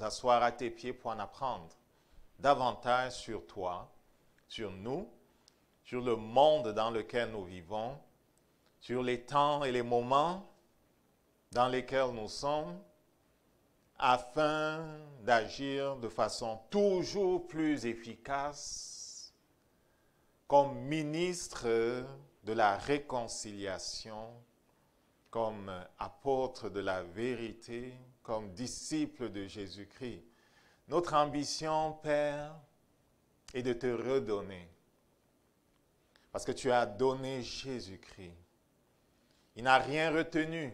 nous asseoir à tes pieds pour en apprendre davantage sur toi, sur nous, sur le monde dans lequel nous vivons, sur les temps et les moments dans lesquels nous sommes, afin d'agir de façon toujours plus efficace comme ministre de la réconciliation, comme apôtre de la vérité, comme disciple de Jésus-Christ. Notre ambition, Père, est de te redonner. Parce que tu as donné Jésus-Christ. Il n'a rien retenu.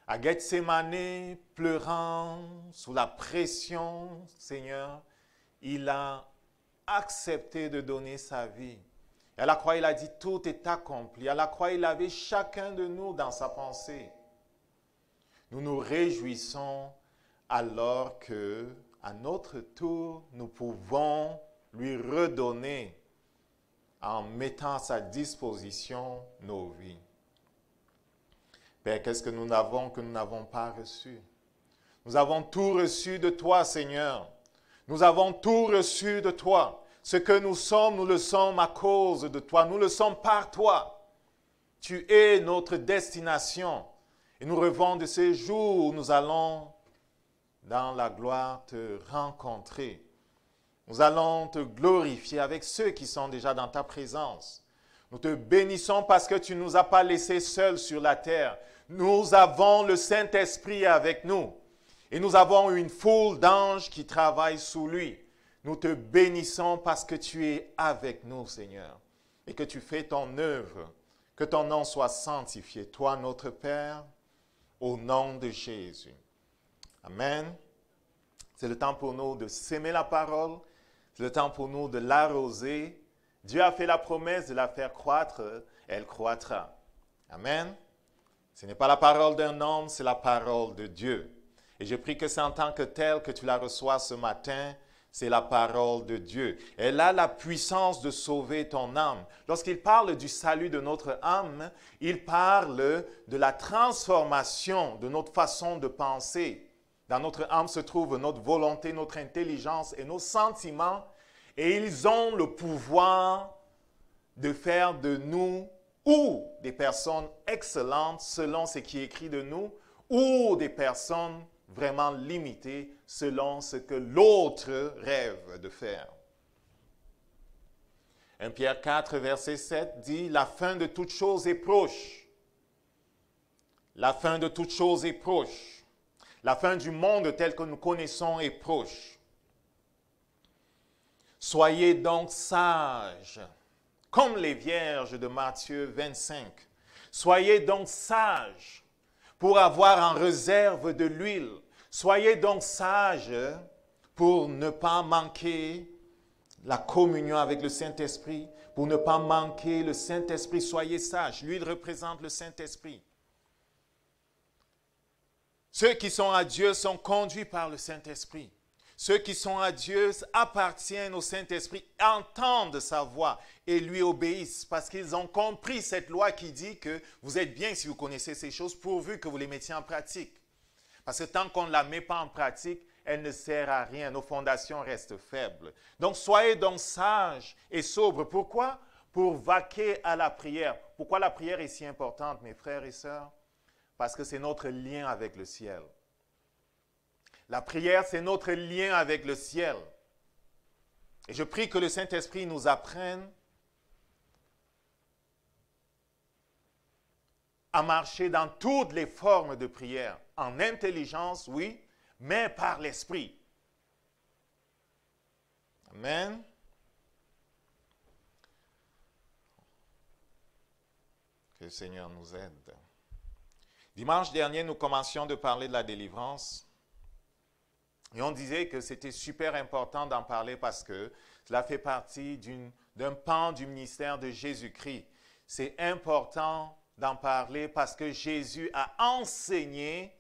À Gethsémane, pleurant sous la pression, Seigneur, il a accepté de donner sa vie. Et à la croix, il a dit, tout est accompli. À la croix, il avait chacun de nous dans sa pensée. Nous nous réjouissons alors que, à notre tour, nous pouvons lui redonner en mettant à sa disposition nos vies. Père, qu'est-ce que nous n'avons pas reçu? Nous avons tout reçu de toi, Seigneur. Nous avons tout reçu de toi. Ce que nous sommes, nous le sommes à cause de toi. Nous le sommes par toi. Tu es notre destination. Et nous rêvons de ces jours où nous allons, dans la gloire, te rencontrer. Nous allons te glorifier avec ceux qui sont déjà dans ta présence. Nous te bénissons parce que tu ne nous as pas laissés seuls sur la terre. Nous avons le Saint-Esprit avec nous. Et nous avons une foule d'anges qui travaillent sous lui. Nous te bénissons parce que tu es avec nous, Seigneur. Et que tu fais ton œuvre. Que ton nom soit sanctifié. Toi, notre Père, au nom de Jésus. Amen. C'est le temps pour nous de s'aimer la parole. C'est le temps pour nous de l'arroser. Dieu a fait la promesse de la faire croître, elle croîtra. Amen. Ce n'est pas la parole d'un homme, c'est la parole de Dieu. Et je prie que c'est en tant que tel que tu la reçois ce matin, c'est la parole de Dieu. Elle a la puissance de sauver ton âme. Lorsqu'il parle du salut de notre âme, il parle de la transformation de notre façon de penser. Dans notre âme se trouve notre volonté, notre intelligence et nos sentiments. Et ils ont le pouvoir de faire de nous ou des personnes excellentes selon ce qui est écrit de nous, ou des personnes vraiment limitées selon ce que l'autre rêve de faire. 1 Pierre 4, verset 7 dit « La fin de toute chose est proche. La fin de toute chose est proche. La fin du monde tel que nous connaissons est proche. Soyez donc sages, comme les vierges de Matthieu 25. Soyez donc sages pour avoir en réserve de l'huile. Soyez donc sages pour ne pas manquer la communion avec le Saint-Esprit, pour ne pas manquer le Saint-Esprit. Soyez sages. L'huile représente le Saint-Esprit. Ceux qui sont à Dieu sont conduits par le Saint-Esprit. Ceux qui sont à Dieu appartiennent au Saint-Esprit, entendent sa voix et lui obéissent parce qu'ils ont compris cette loi qui dit que vous êtes bien si vous connaissez ces choses pourvu que vous les mettiez en pratique. Parce que tant qu'on ne la met pas en pratique, elle ne sert à rien. Nos fondations restent faibles. Donc soyez donc sages et sobres. Pourquoi? Pour vaquer à la prière. Pourquoi la prière est si importante, mes frères et sœurs? Parce que c'est notre lien avec le ciel. La prière, c'est notre lien avec le ciel. Et je prie que le Saint-Esprit nous apprenne à marcher dans toutes les formes de prière. En intelligence, oui, mais par l'Esprit. Amen. Que le Seigneur nous aide. Dimanche dernier, nous commencions de parler de la délivrance. Et on disait que c'était super important d'en parler parce que cela fait partie d'un pan du ministère de Jésus-Christ. C'est important d'en parler parce que Jésus a enseigné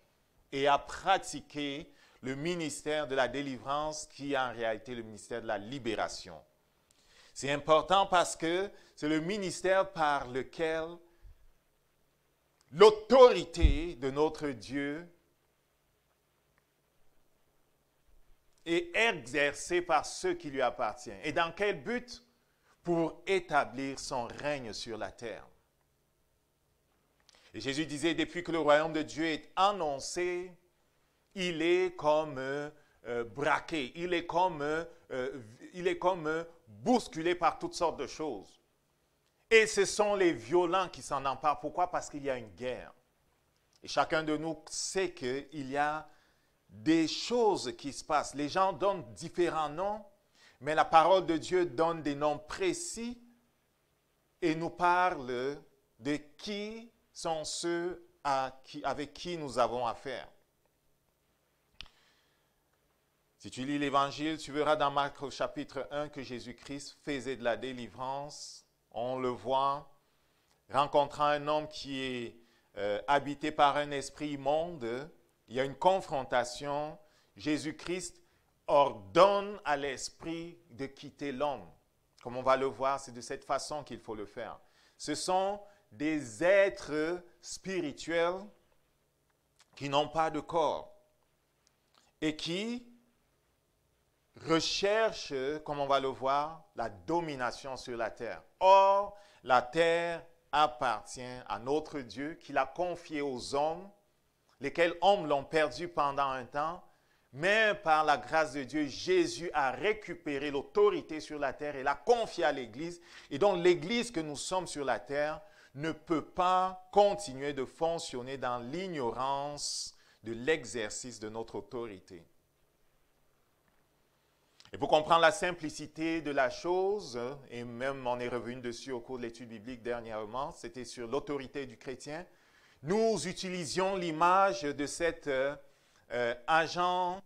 et a pratiqué le ministère de la délivrance qui est en réalité le ministère de la libération. C'est important parce que c'est le ministère par lequel l'autorité de notre Dieu et exercé par ceux qui lui appartiennent. Et dans quel but? Pour établir son règne sur la terre. Et Jésus disait, depuis que le royaume de Dieu est annoncé, il est comme braqué, il est comme bousculé par toutes sortes de choses. Et ce sont les violents qui s'en emparent. Pourquoi? Parce qu'il y a une guerre. Et chacun de nous sait qu'il y a des choses qui se passent. Les gens donnent différents noms, mais la parole de Dieu donne des noms précis et nous parle de qui sont ceux avec qui nous avons affaire. Si tu lis l'Évangile, tu verras dans Marc au chapitre 1 que Jésus-Christ faisait de la délivrance. On le voit rencontrant un homme qui est habité par un esprit immonde. Il y a une confrontation. Jésus-Christ ordonne à l'esprit de quitter l'homme. Comme on va le voir, c'est de cette façon qu'il faut le faire. Ce sont des êtres spirituels qui n'ont pas de corps et qui recherchent, comme on va le voir, la domination sur la terre. Or, la terre appartient à notre Dieu qui l'a confiée aux hommes, lesquels hommes l'ont perdu pendant un temps, mais par la grâce de Dieu, Jésus a récupéré l'autorité sur la terre et l'a confiée à l'Église. Et donc l'Église que nous sommes sur la terre ne peut pas continuer de fonctionner dans l'ignorance de l'exercice de notre autorité. Et pour comprendre la simplicité de la chose, et même on est revenu dessus au cours de l'étude biblique dernièrement, c'était sur l'autorité du chrétien, nous utilisions l'image de cet agent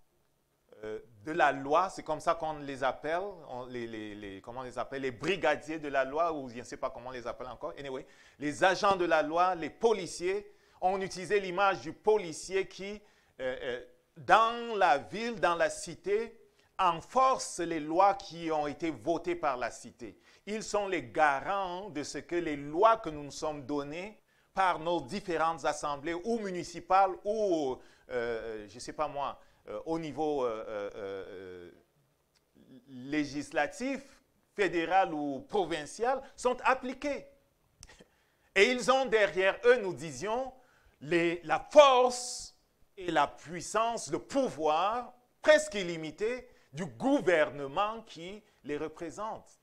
de la loi, c'est comme ça qu'on les appelle, comment on les appelle, les brigadiers de la loi, ou je ne sais pas comment on les appelle encore. Anyway, les agents de la loi, les policiers, on utilisait l'image du policier qui, dans la ville, dans la cité, enforce les lois qui ont été votées par la cité. Ils sont les garants de ce que les lois que nous nous sommes données par nos différentes assemblées, ou municipales, ou, je ne sais pas moi, au niveau législatif, fédéral ou provincial, sont appliquées. Et ils ont derrière eux, nous disions, la force et la puissance, le pouvoir presque illimité du gouvernement qui les représente.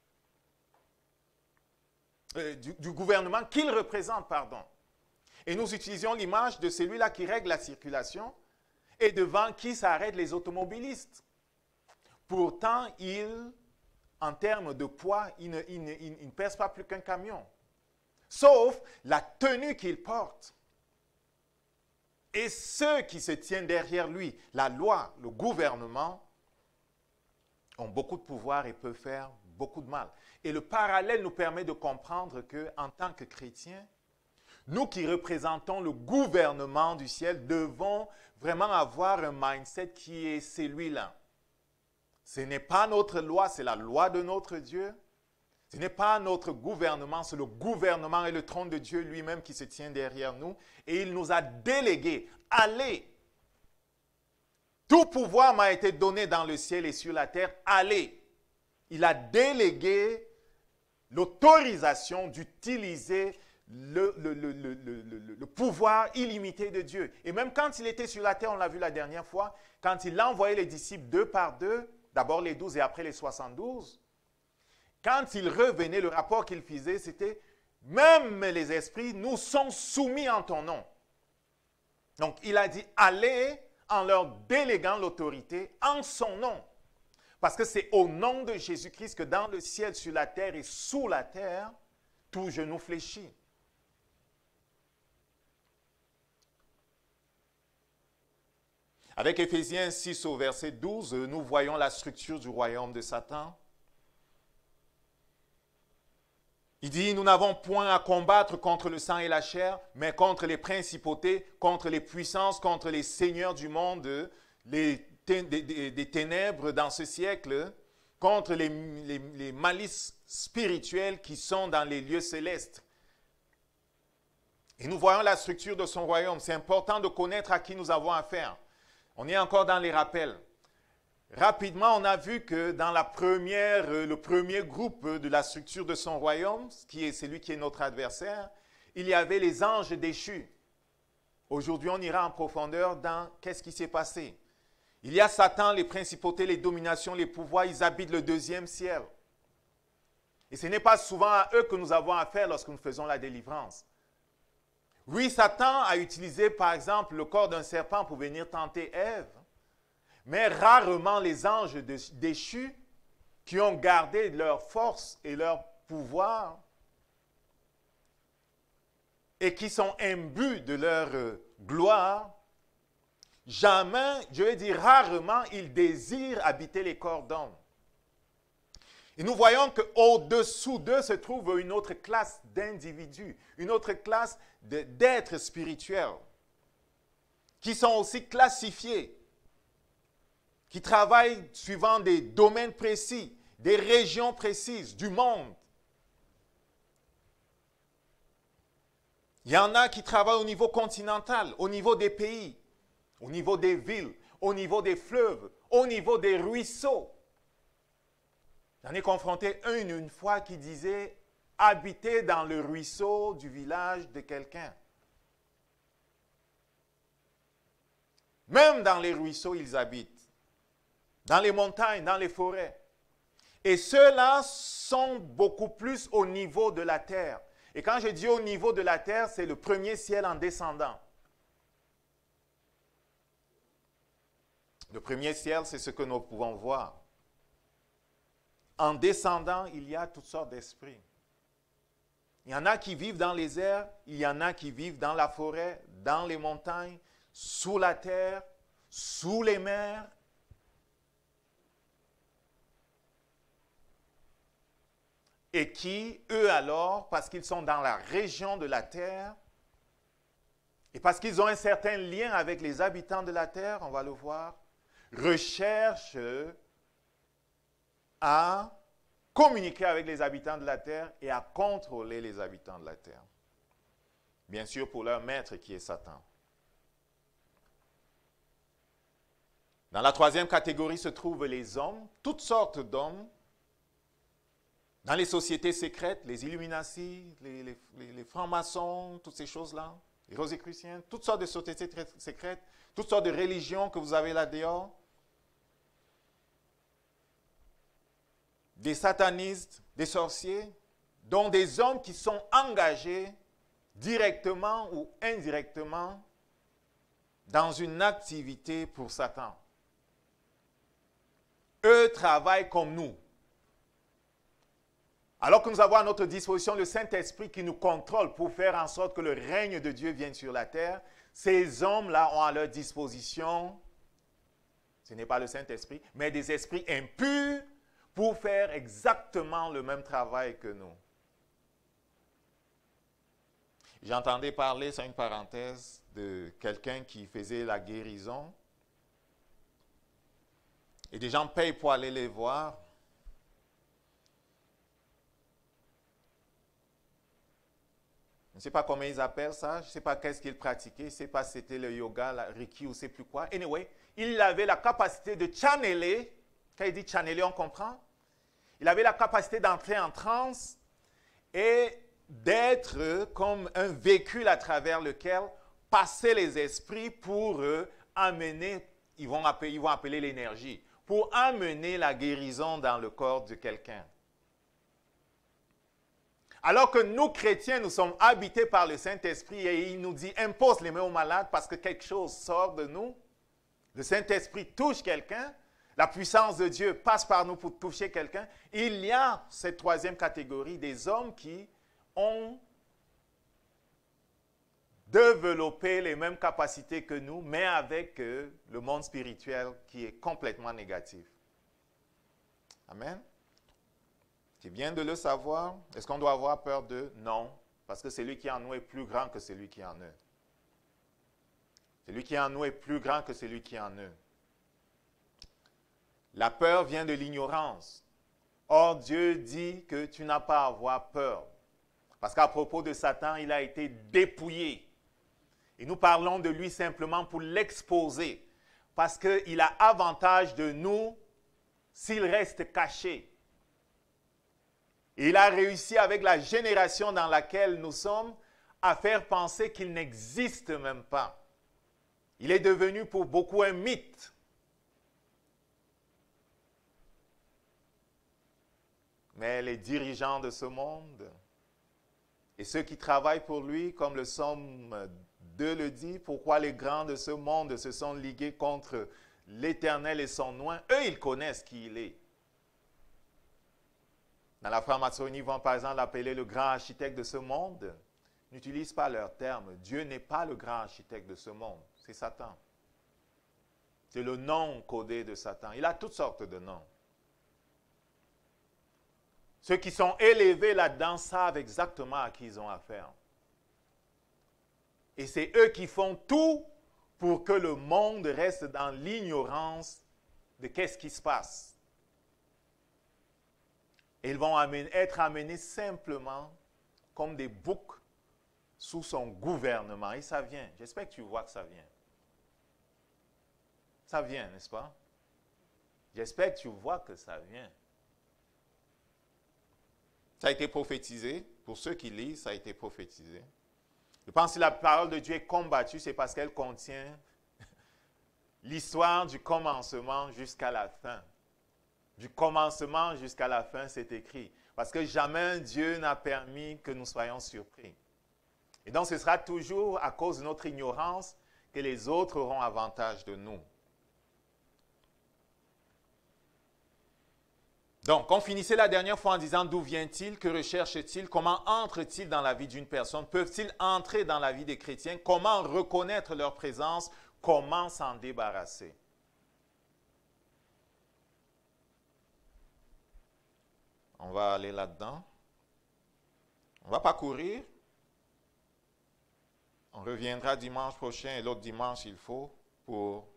Du gouvernement qu'ils représentent, pardon. Et nous utilisions l'image de celui-là qui règle la circulation et devant qui s'arrêtent les automobilistes. Pourtant, en termes de poids, il ne pèse pas plus qu'un camion. Sauf la tenue qu'il porte. Et ceux qui se tiennent derrière lui, la loi, le gouvernement, ont beaucoup de pouvoir et peuvent faire beaucoup de mal. Et le parallèle nous permet de comprendre qu'en tant que chrétiens, nous qui représentons le gouvernement du ciel devons vraiment avoir un mindset qui est celui-là. Ce n'est pas notre loi, c'est la loi de notre Dieu. Ce n'est pas notre gouvernement, c'est le gouvernement et le trône de Dieu lui-même qui se tient derrière nous. Et il nous a délégué, allez. Tout pouvoir m'a été donné dans le ciel et sur la terre, allez. Il a délégué l'autorisation d'utiliser le pouvoir illimité de Dieu. Et même quand il était sur la terre, on l'a vu la dernière fois, quand il a envoyé les disciples deux par deux, d'abord les 12 et après les 72, quand il revenait, le rapport qu'il faisait, c'était « Même les esprits nous sont soumis en ton nom ». Donc, il a dit « Allez » en leur déléguant l'autorité en son nom. Parce que c'est au nom de Jésus-Christ que dans le ciel, sur la terre et sous la terre, tout genou fléchit. Avec Éphésiens 6 au verset 12, nous voyons la structure du royaume de Satan. Il dit, nous n'avons point à combattre contre le sang et la chair, mais contre les principautés, contre les puissances, contre les seigneurs du monde, des ténèbres dans ce siècle, contre les malices spirituelles qui sont dans les lieux célestes. Et nous voyons la structure de son royaume. C'est important de connaître à qui nous avons affaire. On est encore dans les rappels. Rapidement, on a vu que dans le premier groupe de la structure de son royaume, qui est celui qui est notre adversaire, il y avait les anges déchus. Aujourd'hui, on ira en profondeur dans qu'est-ce qui s'est passé. Il y a Satan, les principautés, les dominations, les pouvoirs, ils habitent le deuxième ciel. Et ce n'est pas souvent à eux que nous avons affaire lorsque nous faisons la délivrance. Oui, Satan a utilisé par exemple le corps d'un serpent pour venir tenter Ève. Mais rarement les anges déchus qui ont gardé leur force et leur pouvoir et qui sont imbus de leur gloire, jamais, je veux dire rarement, ils désirent habiter les corps d'hommes. Et nous voyons qu'au-dessous d'eux se trouve une autre classe d'individus, une autre classe d'êtres spirituels qui sont aussi classifiés, qui travaillent suivant des domaines précis, des régions précises du monde. Il y en a qui travaillent au niveau continental, au niveau des pays, au niveau des villes, au niveau des fleuves, au niveau des ruisseaux. J'en ai confronté une fois qui disait habiter dans le ruisseau du village de quelqu'un. Même dans les ruisseaux, ils habitent. Dans les montagnes, dans les forêts. Et ceux-là sont beaucoup plus au niveau de la terre. Et quand je dis au niveau de la terre, c'est le premier ciel en descendant. Le premier ciel, c'est ce que nous pouvons voir. En descendant, il y a toutes sortes d'esprits. Il y en a qui vivent dans les airs, il y en a qui vivent dans la forêt, dans les montagnes, sous la terre, sous les mers. Et qui, eux alors, parce qu'ils sont dans la région de la terre, et parce qu'ils ont un certain lien avec les habitants de la terre, on va le voir, recherchent à communiquer avec les habitants de la terre et à contrôler les habitants de la terre. Bien sûr, pour leur maître qui est Satan. Dans la troisième catégorie se trouvent les hommes, toutes sortes d'hommes, dans les sociétés secrètes, les Illuminati, les francs-maçons, toutes ces choses-là, les Rosicruciens, toutes sortes de sociétés secrètes, toutes sortes de religions que vous avez là-dehors, des satanistes, des sorciers, dont des hommes qui sont engagés directement ou indirectement dans une activité pour Satan. Eux travaillent comme nous. Alors que nous avons à notre disposition le Saint-Esprit qui nous contrôle pour faire en sorte que le règne de Dieu vienne sur la terre, ces hommes-là ont à leur disposition, ce n'est pas le Saint-Esprit, mais des esprits impurs pour faire exactement le même travail que nous. J'entendais parler, c'est une parenthèse, de quelqu'un qui faisait la guérison. Et des gens payent pour aller les voir. Je ne sais pas comment ils appellent ça, je ne sais pas qu'est-ce qu'ils pratiquaient, je ne sais pas si c'était le yoga, la Reiki ou je ne sais plus quoi. Anyway, il avait la capacité de channeler. Quand il dit channeler, on comprend. Il avait la capacité d'entrer en transe et d'être comme un véhicule à travers lequel passer les esprits pour amener, ils vont appeler l'énergie, pour amener la guérison dans le corps de quelqu'un. Alors que nous, chrétiens, nous sommes habités par le Saint-Esprit et il nous dit, impose les mains aux malades parce que quelque chose sort de nous. Le Saint-Esprit touche quelqu'un. La puissance de Dieu passe par nous pour toucher quelqu'un. Il y a cette troisième catégorie des hommes qui ont développé les mêmes capacités que nous, mais avec le monde spirituel qui est complètement négatif. Amen. C'est bien de le savoir. Est-ce qu'on doit avoir peur d'eux? Non, parce que celui qui est en nous est plus grand que celui qui est en eux. Celui qui est en nous est plus grand que celui qui est en eux. La peur vient de l'ignorance. Or, Dieu dit que tu n'as pas à avoir peur. Parce qu'à propos de Satan, il a été dépouillé. Et nous parlons de lui simplement pour l'exposer. parce qu'il a avantage de nous s'il reste caché. Il a réussi avec la génération dans laquelle nous sommes à faire penser qu'il n'existe même pas. Il est devenu pour beaucoup un mythe. Mais les dirigeants de ce monde et ceux qui travaillent pour lui, comme le psaume 2 le dit, pourquoi les grands de ce monde se sont ligués contre l'Éternel et son nom, eux, ils connaissent qui il est. Dans la franc-maçonnerie, ils vont par exemple l'appeler le grand architecte de ce monde. N'utilisent pas leurs termes. Dieu n'est pas le grand architecte de ce monde. C'est Satan. C'est le nom codé de Satan. Il a toutes sortes de noms. Ceux qui sont élevés là-dedans savent exactement à qui ils ont affaire. Et c'est eux qui font tout pour que le monde reste dans l'ignorance de qu'est-ce qui se passe. Et ils vont être amenés simplement comme des boucs sous son gouvernement. Et ça vient. J'espère que tu vois que ça vient. Ça vient, n'est-ce pas? J'espère que tu vois que ça vient. Ça a été prophétisé. Pour ceux qui lisent, ça a été prophétisé. Je pense que si la parole de Dieu est combattue, c'est parce qu'elle contient l'histoire du commencement jusqu'à la fin. Du commencement jusqu'à la fin, c'est écrit. Parce que jamais Dieu n'a permis que nous soyons surpris. Et donc, ce sera toujours à cause de notre ignorance que les autres auront avantage de nous. Donc, on finissait la dernière fois en disant d'où vient-il, que recherche-t-il, comment entre-t-il dans la vie d'une personne, peuvent-ils entrer dans la vie des chrétiens, comment reconnaître leur présence, comment s'en débarrasser. On va aller là-dedans. On ne va pas courir. On reviendra dimanche prochain et l'autre dimanche, il faut, pour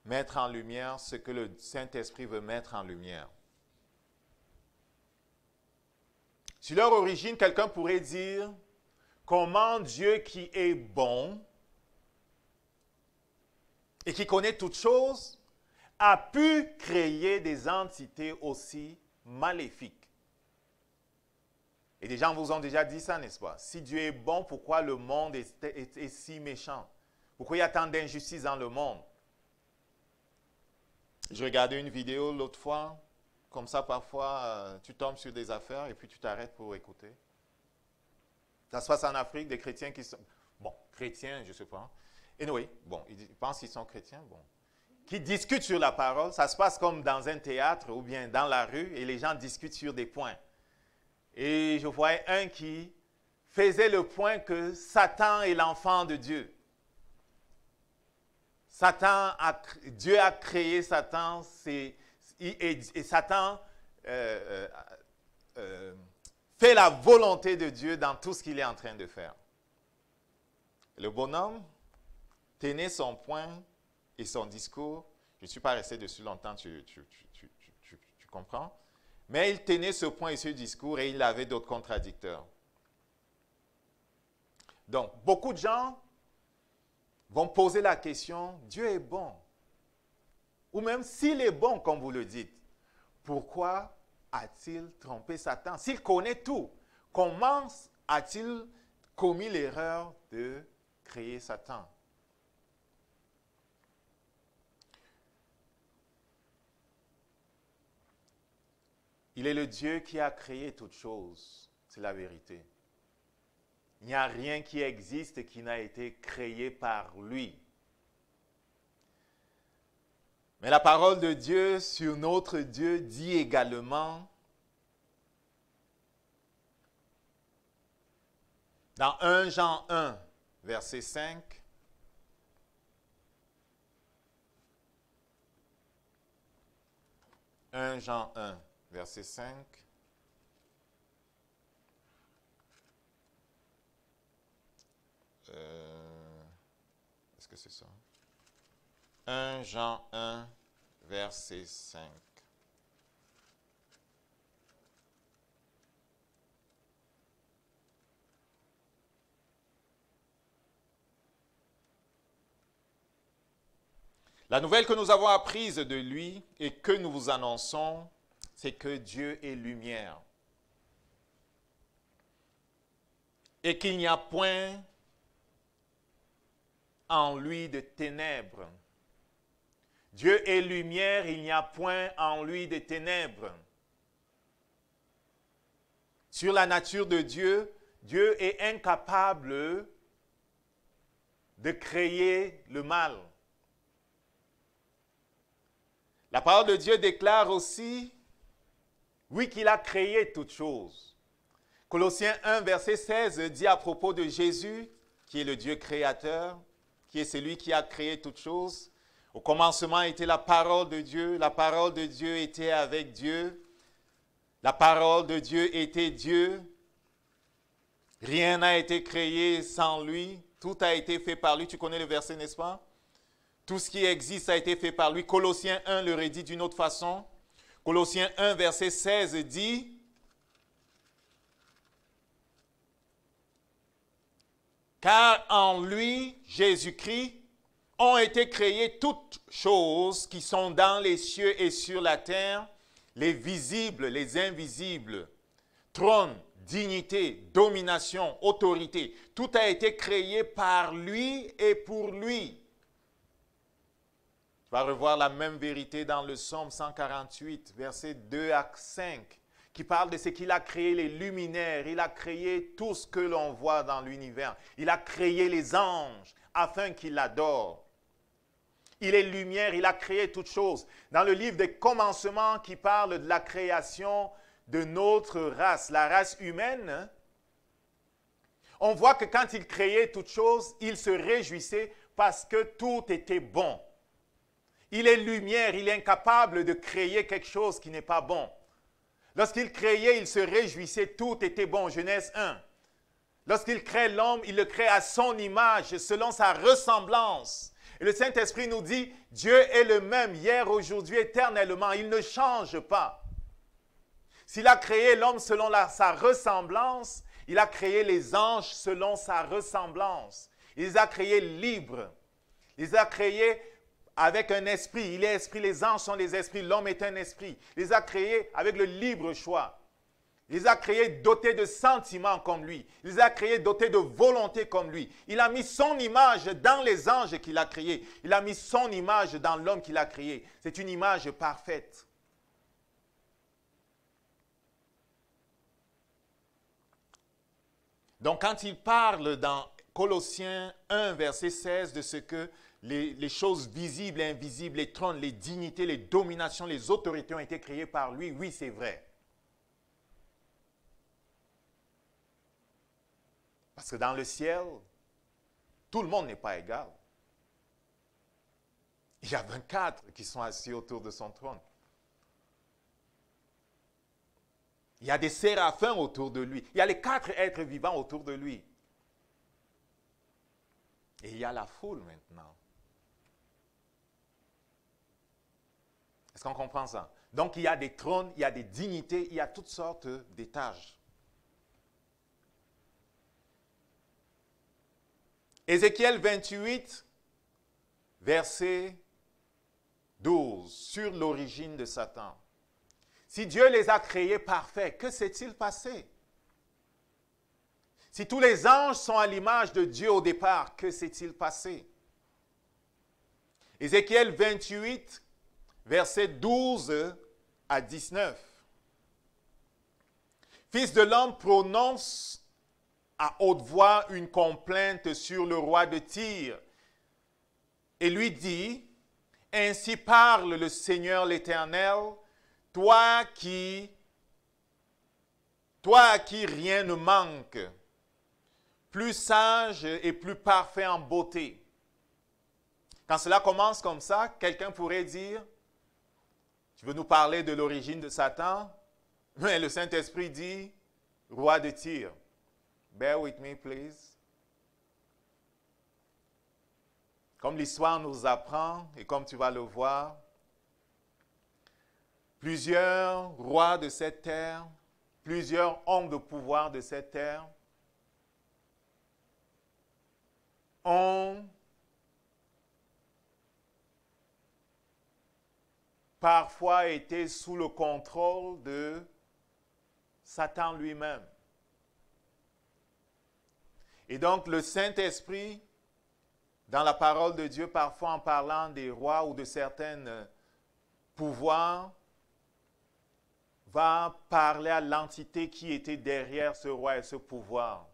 mettre en lumière ce que le Saint-Esprit veut mettre en lumière. Sur leur origine, quelqu'un pourrait dire comment Dieu qui est bon et qui connaît toutes choses a pu créer des entités aussi maléfiques. Et des gens vous ont déjà dit ça, n'est-ce pas? Si Dieu est bon, pourquoi le monde est si méchant? Pourquoi il y a tant d'injustice dans le monde? Je regardais une vidéo l'autre fois. Comme ça, parfois, tu tombes sur des affaires et puis tu t'arrêtes pour écouter. Ça se passe en Afrique, des chrétiens qui sont... Bon, chrétiens, je ne sais pas. Anyway, bon, ils pensent qu'ils sont chrétiens, bon. Qui discutent sur la parole. Ça se passe comme dans un théâtre ou bien dans la rue et les gens discutent sur des points. Et je voyais un qui faisait le point que Satan est l'enfant de Dieu. Dieu a créé Satan, et Satan fait la volonté de Dieu dans tout ce qu'il est en train de faire. Le bonhomme tenait son point et son discours. Je ne suis pas resté dessus longtemps, tu comprends? Mais il tenait ce point et ce discours et il avait d'autres contradicteurs. Donc, beaucoup de gens vont poser la question, Dieu est bon. Ou même s'il est bon, comme vous le dites, pourquoi a-t-il trompé Satan? S'il connaît tout, comment a-t-il commis l'erreur de créer Satan? Il est le Dieu qui a créé toutes choses, c'est la vérité. Il n'y a rien qui existe qui n'a été créé par lui. Mais la parole de Dieu sur notre Dieu dit également, dans 1 Jean 1, verset 5, « 1 Jean 1, verset 5, est-ce que c'est ça? 1 Jean 1, verset 5. La nouvelle que nous avons apprise de lui et que nous vous annonçons, c'est que Dieu est lumière. Et qu'il n'y a point en lui de ténèbres. Dieu est lumière, il n'y a point en lui de ténèbres. Sur la nature de Dieu, Dieu est incapable de créer le mal. La parole de Dieu déclare aussi, oui, qu'il a créé toutes choses. Colossiens 1, verset 16 dit à propos de Jésus, qui est le Dieu créateur, qui est celui qui a créé toutes choses. Au commencement était la parole de Dieu était avec Dieu, la parole de Dieu était Dieu. Rien n'a été créé sans lui, tout a été fait par lui. Tu connais le verset, n'est-ce pas? Tout ce qui existe a été fait par lui. Colossiens 1 le redit d'une autre façon. Colossiens 1, verset 16 dit, « Car en lui, Jésus-Christ, ont été créées toutes choses qui sont dans les cieux et sur la terre, les visibles, les invisibles, trône, dignité, domination, autorité. Tout a été créé par lui et pour lui. » Tu vas revoir la même vérité dans le Psaume 148, versets 2 à 5, qui parle de ce qu'il a créé les luminaires, il a créé tout ce que l'on voit dans l'univers. Il a créé les anges afin qu'ils l'adorent. Il est lumière, il a créé toutes choses. Dans le livre des commencements qui parle de la création de notre race, la race humaine, on voit que quand il créait toutes choses, il se réjouissait parce que tout était bon. Il est lumière, il est incapable de créer quelque chose qui n'est pas bon. Lorsqu'il créait, il se réjouissait, tout était bon. Genèse 1. Lorsqu'il crée l'homme, il le crée à son image, selon sa ressemblance. Et le Saint-Esprit nous dit, Dieu est le même hier, aujourd'hui, éternellement. Il ne change pas. S'il a créé l'homme selon sa ressemblance, il a créé les anges selon sa ressemblance. Il les a créés libres. Il les a créés avec un esprit. Il est esprit, les anges sont des esprits, l'homme est un esprit. Il les a créés avec le libre choix. Il les a créés dotés de sentiments comme lui. Il les a créés dotés de volonté comme lui. Il a mis son image dans les anges qu'il a créés. Il a mis son image dans l'homme qu'il a créé. C'est une image parfaite. Donc quand il parle dans Colossiens 1, verset 16, de ce que les choses visibles et invisibles, les trônes, les dignités, les dominations, les autorités ont été créées par lui, oui, c'est vrai. Parce que dans le ciel, tout le monde n'est pas égal. Il y a 24 qui sont assis autour de son trône. Il y a des séraphins autour de lui. Il y a les 4 êtres vivants autour de lui. Et il y a la foule maintenant. Est-ce qu'on comprend ça? Donc il y a des trônes, il y a des dignités, il y a toutes sortes d'étages. Ézéchiel 28, verset 12, sur l'origine de Satan. Si Dieu les a créés parfaits, que s'est-il passé? Si tous les anges sont à l'image de Dieu au départ, que s'est-il passé? Ézéchiel 28, verset 12 à 19. Fils de l'homme, prononce à haute voix une complainte sur le roi de Tyr et lui dit, « Ainsi parle le Seigneur l'Éternel, toi à qui rien ne manque, plus sage et plus parfait en beauté. » Quand cela commence comme ça, quelqu'un pourrait dire, tu veux nous parler de l'origine de Satan? Mais le Saint-Esprit dit, roi de Tyr. Bear with me, please. Comme l'histoire nous apprend, et comme tu vas le voir, plusieurs rois de cette terre, plusieurs hommes de pouvoir de cette terre ont parfois été sous le contrôle de Satan lui-même. Et donc le Saint-Esprit, dans la parole de Dieu, parfois en parlant des rois ou de certains pouvoirs, va parler à l'entité qui était derrière ce roi et ce pouvoir.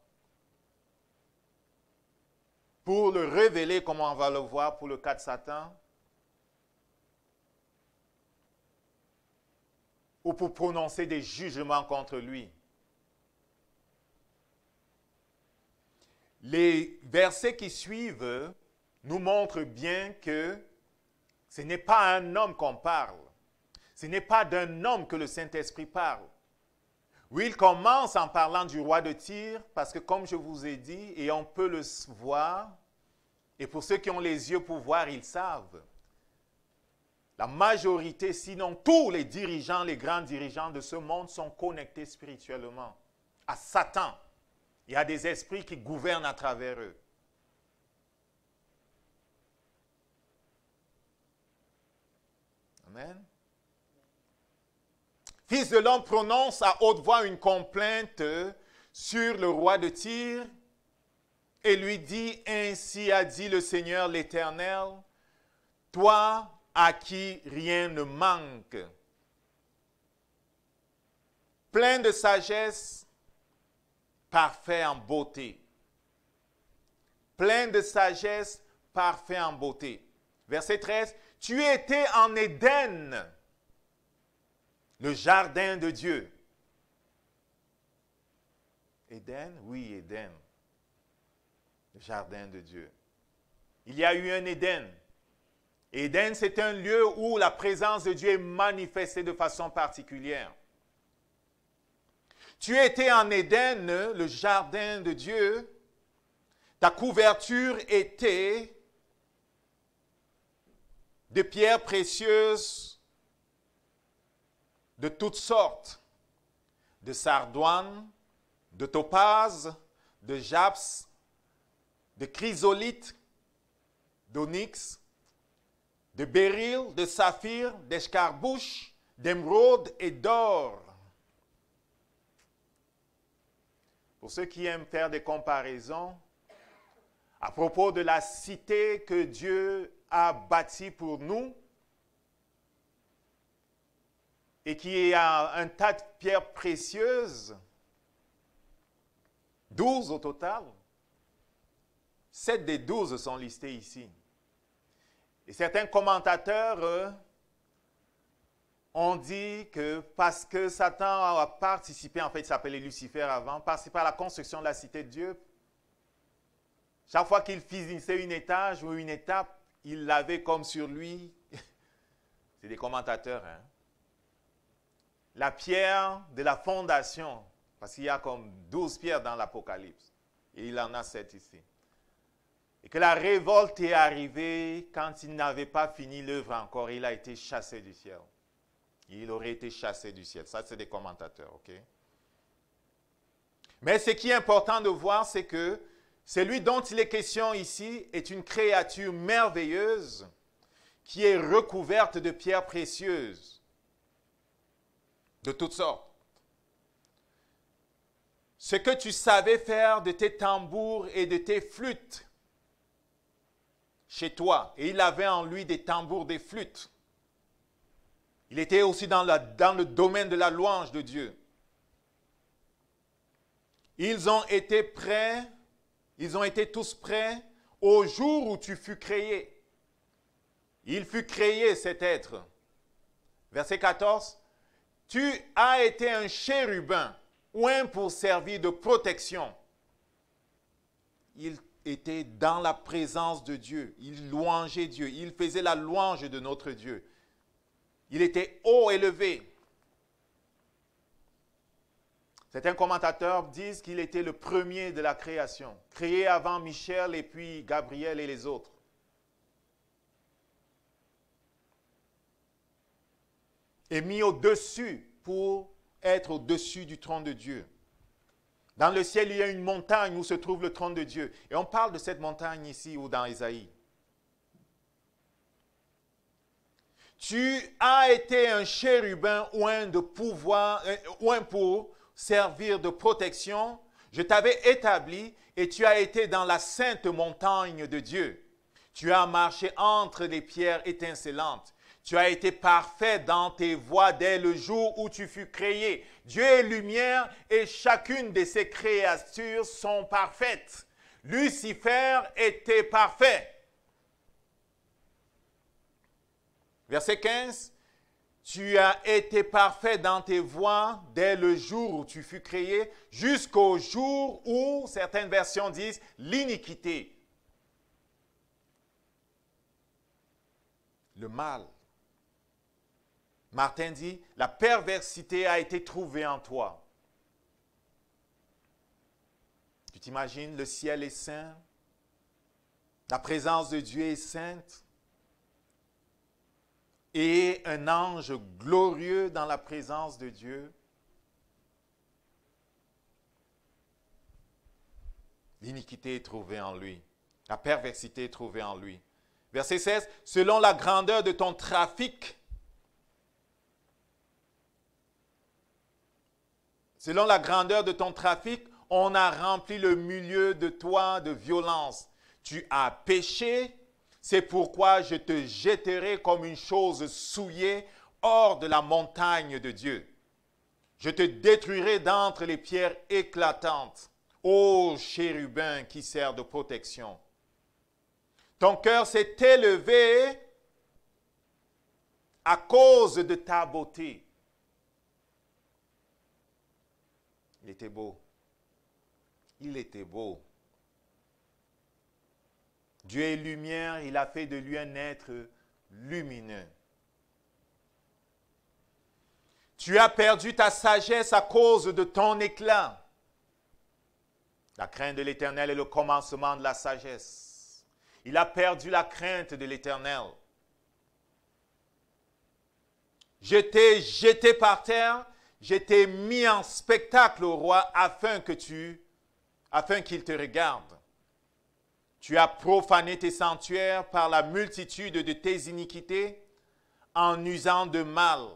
Pour le révéler, comme on va le voir pour le cas de Satan, ou pour prononcer des jugements contre lui. Les versets qui suivent nous montrent bien que ce n'est pas à un homme qu'on parle. Ce n'est pas d'un homme que le Saint-Esprit parle. Oui, il commence en parlant du roi de Tyr, parce que comme je vous ai dit, et on peut le voir, et pour ceux qui ont les yeux pour voir, ils savent. La majorité, sinon tous les dirigeants, les grands dirigeants de ce monde sont connectés spirituellement à Satan. Il y a des esprits qui gouvernent à travers eux. Amen. Fils de l'homme prononce à haute voix une complainte sur le roi de Tyr et lui dit, ainsi a dit le Seigneur l'Éternel, toi à qui rien ne manque, plein de sagesse, parfait en beauté. Plein de sagesse, parfait en beauté. Verset 13, tu étais en Éden, le jardin de Dieu. Éden, oui, Éden. Le jardin de Dieu. Il y a eu un Éden. Éden, c'est un lieu où la présence de Dieu est manifestée de façon particulière. Tu étais en Éden, le jardin de Dieu. Ta couverture était de pierres précieuses de toutes sortes, de sardoine, de topaze, de japs, de chrysolite, d'onyx, de béryl, de saphir, d'escarbouche, d'émeraude et d'or. Pour ceux qui aiment faire des comparaisons, à propos de la cité que Dieu a bâtie pour nous, et qui a un tas de pierres précieuses, 12 au total, 7 des 12 sont listés ici. Et certains commentateurs ont dit que parce que Satan a participé, en fait il s'appelait Lucifer avant, participé à la construction de la cité de Dieu, chaque fois qu'il finissait une étage ou une étape, il l'avait comme sur lui. C'est des commentateurs, hein. La pierre de la fondation, parce qu'il y a comme 12 pierres dans l'Apocalypse, et il en a 7 ici. Et que la révolte est arrivée quand il n'avait pas fini l'œuvre encore, il a été chassé du ciel. Il aurait été chassé du ciel. Ça, c'est des commentateurs, ok? Mais ce qui est important de voir, c'est que celui dont il est question ici est une créature merveilleuse qui est recouverte de pierres précieuses, de toutes sortes. Ce que tu savais faire de tes tambours et de tes flûtes chez toi, et il avait en lui des tambours, des flûtes. Il était aussi dans le domaine de la louange de Dieu. Ils ont été prêts, ils ont été tous prêts au jour où tu fus créé. Il fut créé cet être. Verset 14. Tu as été un chérubin, oint pour servir de protection. Il était dans la présence de Dieu. Il louangeait Dieu. Il faisait la louange de notre Dieu. Il était haut élevé. Certains commentateurs disent qu'il était le premier de la création, créé avant Michel et puis Gabriel et les autres. Et mis au-dessus pour être au-dessus du trône de Dieu. Dans le ciel, il y a une montagne où se trouve le trône de Dieu. Et on parle de cette montagne ici ou dans Ésaïe. Tu as été un chérubin oint de pouvoir, oint pour servir de protection. Je t'avais établi et tu as été dans la sainte montagne de Dieu. Tu as marché entre les pierres étincelantes. Tu as été parfait dans tes voies dès le jour où tu fus créé. Dieu est lumière et chacune de ses créatures sont parfaites. Lucifer était parfait. Verset 15. Tu as été parfait dans tes voies dès le jour où tu fus créé, jusqu'au jour où, certaines versions disent, l'iniquité, le mal. Martin dit, la perversité a été trouvée en toi. Tu t'imagines, le ciel est saint, la présence de Dieu est sainte, et un ange glorieux dans la présence de Dieu. L'iniquité est trouvée en lui. La perversité est trouvée en lui. Verset 16. Selon la grandeur de ton trafic, on a rempli le milieu de toi de violence. Tu as péché. C'est pourquoi je te jetterai comme une chose souillée hors de la montagne de Dieu. Je te détruirai d'entre les pierres éclatantes, ô chérubin qui sert de protection. Ton cœur s'est élevé à cause de ta beauté. Il était beau. Il était beau. Dieu est lumière, il a fait de lui un être lumineux. Tu as perdu ta sagesse à cause de ton éclat. La crainte de l'Éternel est le commencement de la sagesse. Il a perdu la crainte de l'Éternel. Je t'ai jeté par terre, je t'ai mis en spectacle au roi afin qu'il te regarde. Tu as profané tes sanctuaires par la multitude de tes iniquités en usant de mal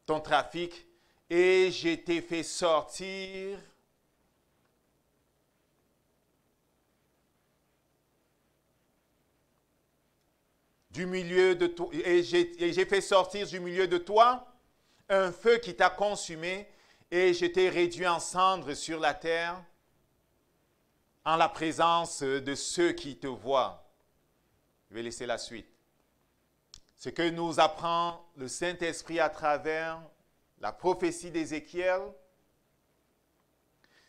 ton trafic et je t'ai fait sortir du milieu de toi et j'ai fait sortir du milieu de toi un feu qui t'a consumé et je t'ai réduit en cendres sur la terre en la présence de ceux qui te voient. Je vais laisser la suite. Ce que nous apprend le Saint-Esprit à travers la prophétie d'Ézéchiel,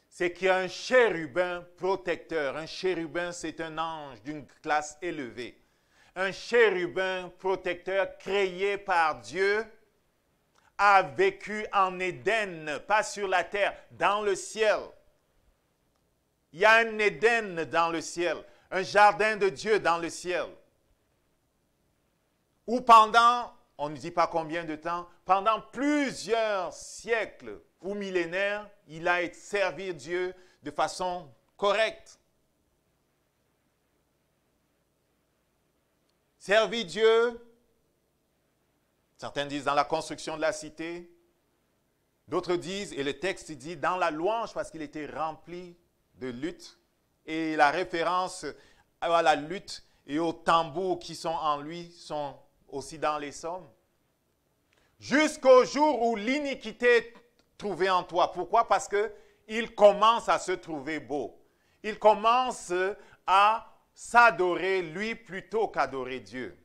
c'est qu'il y a un chérubin protecteur. Un chérubin, c'est un ange d'une classe élevée. Un chérubin protecteur créé par Dieu a vécu en Éden, pas sur la terre, dans le ciel. Il y a un Éden dans le ciel, un jardin de Dieu dans le ciel. Où pendant, on ne dit pas combien de temps, pendant plusieurs siècles ou millénaires, il a servi Dieu de façon correcte. Servi Dieu, certains disent dans la construction de la cité, d'autres disent, et le texte dit, dans la louange parce qu'il était rempli de lutte, et la référence à la lutte et aux tambours qui sont en lui sont aussi dans les psaumes. Jusqu'au jour où l'iniquité est trouvée en toi. Pourquoi? Parce qu'il commence à se trouver beau. Il commence à s'adorer lui plutôt qu'adorer Dieu.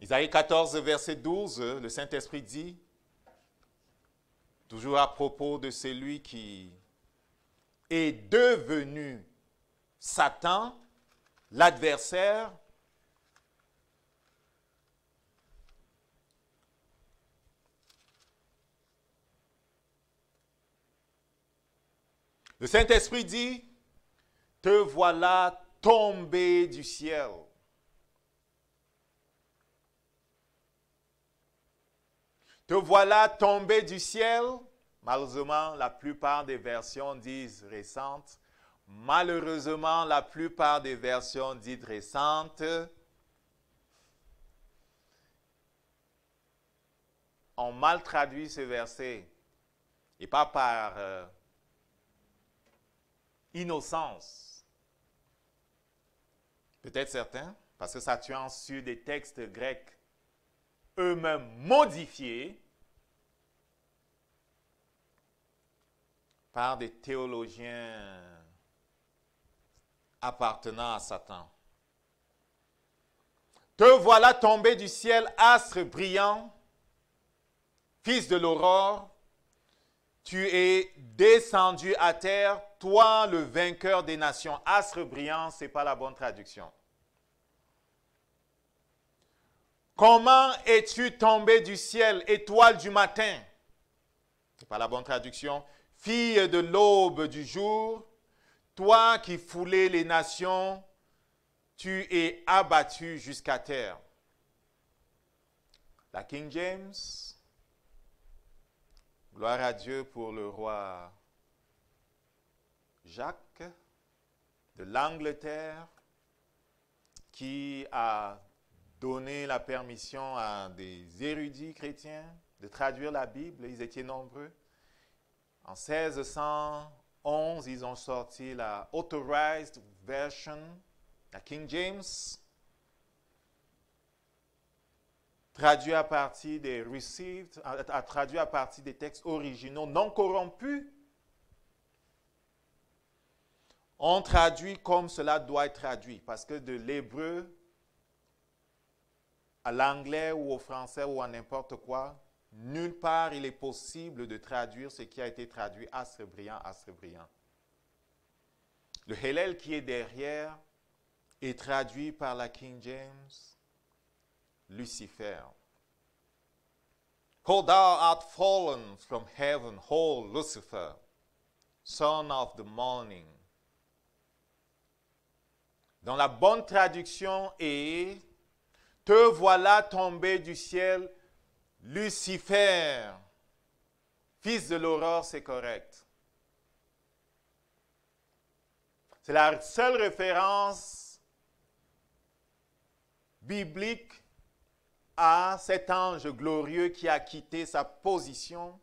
Isaïe 14, verset 12, le Saint-Esprit dit, toujours à propos de celui qui est devenu Satan, l'adversaire, le Saint-Esprit dit, te voilà tombé du ciel. Te voilà tombé du ciel. Malheureusement, la plupart des versions disent récentes, Malheureusement, la plupart des versions dites récentes ont mal traduit ce verset. Et pas par innocence. Peut-être certains, parce que ça tient sur des textes grecs eux-mêmes modifiés par des théologiens appartenant à Satan. Te voilà tombé du ciel, astre brillant, fils de l'aurore. Tu es descendu à terre, toi le vainqueur des nations. Astre brillant, ce n'est pas la bonne traduction. Comment es-tu tombé du ciel, étoile du matin? Ce n'est pas la bonne traduction. Fille de l'aube du jour, toi qui foulais les nations, tu es abattu jusqu'à terre. La King James, gloire à Dieu pour le roi Jacques de l'Angleterre, qui a donné la permission à des érudits chrétiens de traduire la Bible. Ils étaient nombreux. En 1611, ils ont sorti la Authorized Version, la King James, traduit à partir des received, traduit à partir des textes originaux non corrompus. On traduit comme cela doit être traduit, parce que de l'hébreu à l'anglais ou au français ou à n'importe quoi, nulle part il est possible de traduire ce qui a été traduit astre brillant, astre brillant. Le Hélel qui est derrière est traduit par la King James, Lucifer. For thou art fallen from heaven, O Lucifer, son of the morning. Dans la bonne traduction est « Te voilà tombé du ciel, Lucifer, fils de l'aurore », c'est correct. C'est la seule référence biblique à cet ange glorieux qui a quitté sa position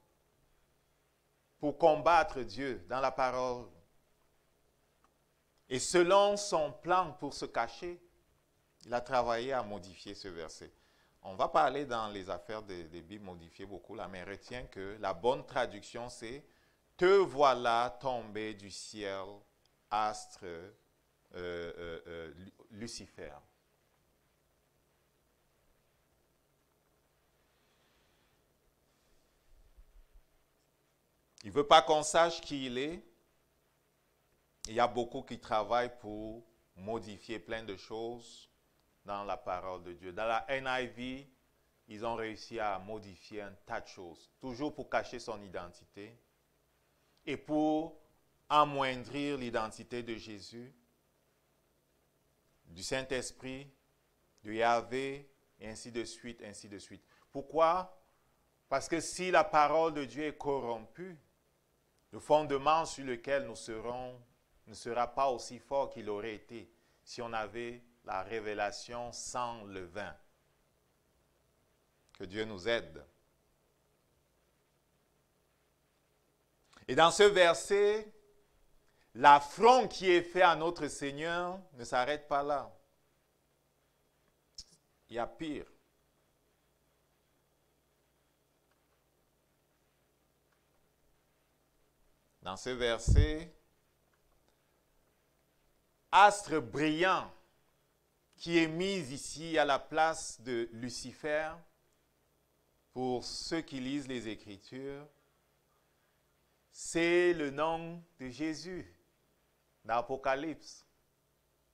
pour combattre Dieu dans la parole. Et selon son plan pour se cacher, il a travaillé à modifier ce verset. On va parler dans les affaires des Bibles modifiées beaucoup là, mais retiens que la bonne traduction c'est « Te voilà tombé du ciel, astre Lucifer ». Il ne veut pas qu'on sache qui il est. Il y a beaucoup qui travaillent pour modifier plein de choses dans la parole de Dieu. Dans la NIV, ils ont réussi à modifier un tas de choses, toujours pour cacher son identité et pour amoindrir l'identité de Jésus, du Saint-Esprit, de Yahvé, et ainsi de suite, ainsi de suite. Pourquoi? Parce que si la parole de Dieu est corrompue, le fondement sur lequel nous serons ne sera pas aussi fort qu'il aurait été si on avait la révélation sans levain. Que Dieu nous aide. Et dans ce verset, l'affront qui est fait à notre Seigneur ne s'arrête pas là. Il y a pire. Dans ce verset, astre brillant qui est mis ici à la place de Lucifer, pour ceux qui lisent les Écritures, c'est le nom de Jésus dans l'Apocalypse.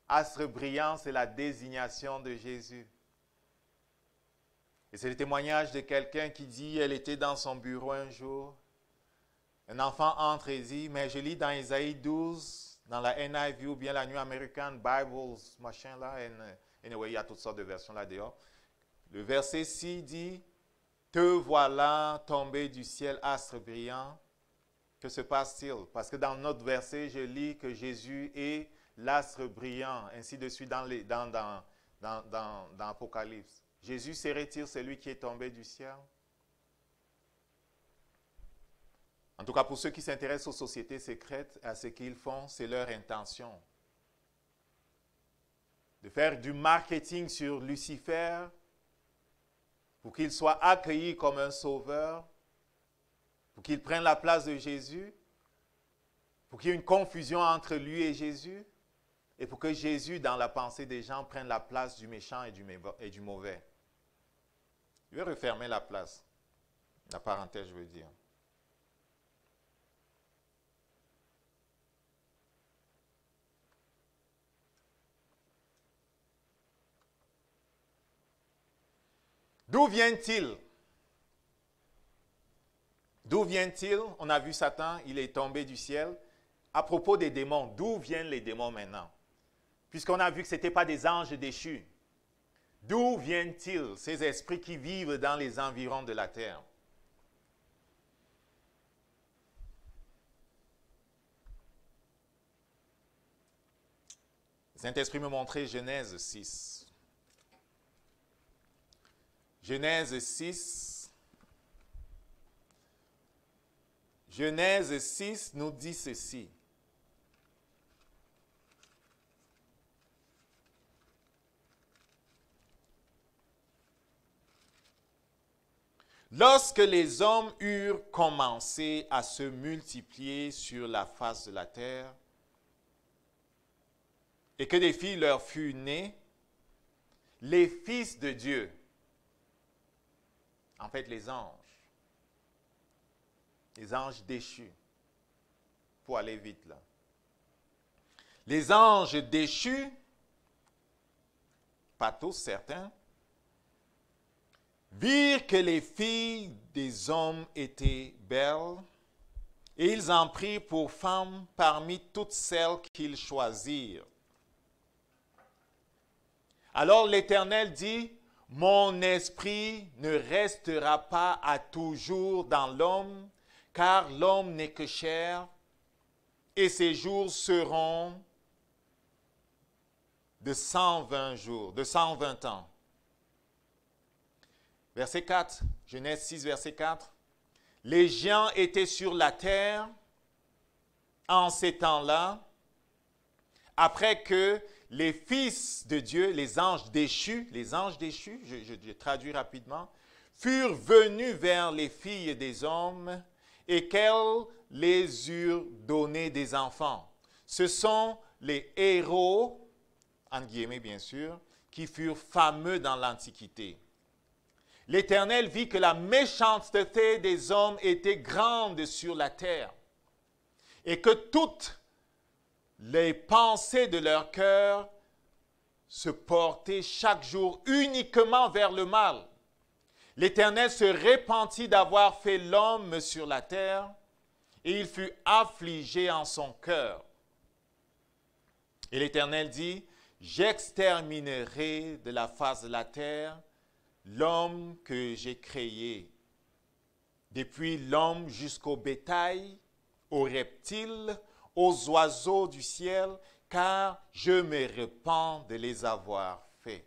Astre brillant, c'est la désignation de Jésus. Et c'est le témoignage de quelqu'un qui dit, elle était dans son bureau un jour, un enfant entre et dit, mais je lis dans Isaïe 12, dans la NIV ou bien la New American Bible, machin là, anyway, il y a toutes sortes de versions là dehors. Le verset 6 dit, te voilà tombé du ciel, astre brillant, Que se passe-t-il? Parce que dans notre verset, je lis que Jésus est l'astre brillant, ainsi de suite dans Apocalypse. Jésus serait-il celui qui est tombé du ciel? En tout cas, pour ceux qui s'intéressent aux sociétés secrètes, à ce qu'ils font, c'est leur intention. De faire du marketing sur Lucifer pour qu'il soit accueilli comme un sauveur, pour qu'il prenne la place de Jésus, pour qu'il y ait une confusion entre lui et Jésus, et pour que Jésus, dans la pensée des gens, prenne la place du méchant et du mauvais. Je vais refermer la parenthèse, je veux dire. D'où vient-il? D'où vient-il? On a vu Satan, il est tombé du ciel. À propos des démons, d'où viennent les démons maintenant? Puisqu'on a vu que ce n'étaient pas des anges déchus. D'où viennent-ils, ces esprits qui vivent dans les environs de la terre? Le Saint-Esprit me montrait Genèse 6. Genèse 6. Genèse 6 nous dit ceci. Lorsque les hommes eurent commencé à se multiplier sur la face de la terre, et que des filles leur furent nées, les fils de Dieu, en fait les anges déchus, pour aller vite là, les anges déchus, pas tous, certains, virent que les filles des hommes étaient belles, et ils en prirent pour femmes parmi toutes celles qu'ils choisirent. Alors l'Éternel dit, « Mon esprit ne restera pas à toujours dans l'homme, car l'homme n'est que chair, et ses jours seront de 120 jours, de 120 ans. » Verset 4, Genèse 6, verset 4. « Les géants étaient sur la terre en ces temps-là, après que les fils de Dieu, les anges déchus, je traduis rapidement, furent venus vers les filles des hommes et qu'elles les eurent donné des enfants. Ce sont les héros, entre guillemets bien sûr, qui furent fameux dans l'Antiquité. L'Éternel vit que la méchanceté des hommes était grande sur la terre et que toutes les pensées de leur cœur se portaient chaque jour uniquement vers le mal. L'Éternel se repentit d'avoir fait l'homme sur la terre et il fut affligé en son cœur. Et l'Éternel dit, « J'exterminerai de la face de la terre l'homme que j'ai créé, depuis l'homme jusqu'au bétail, aux reptiles, aux oiseaux du ciel, car je me repens de les avoir faits. »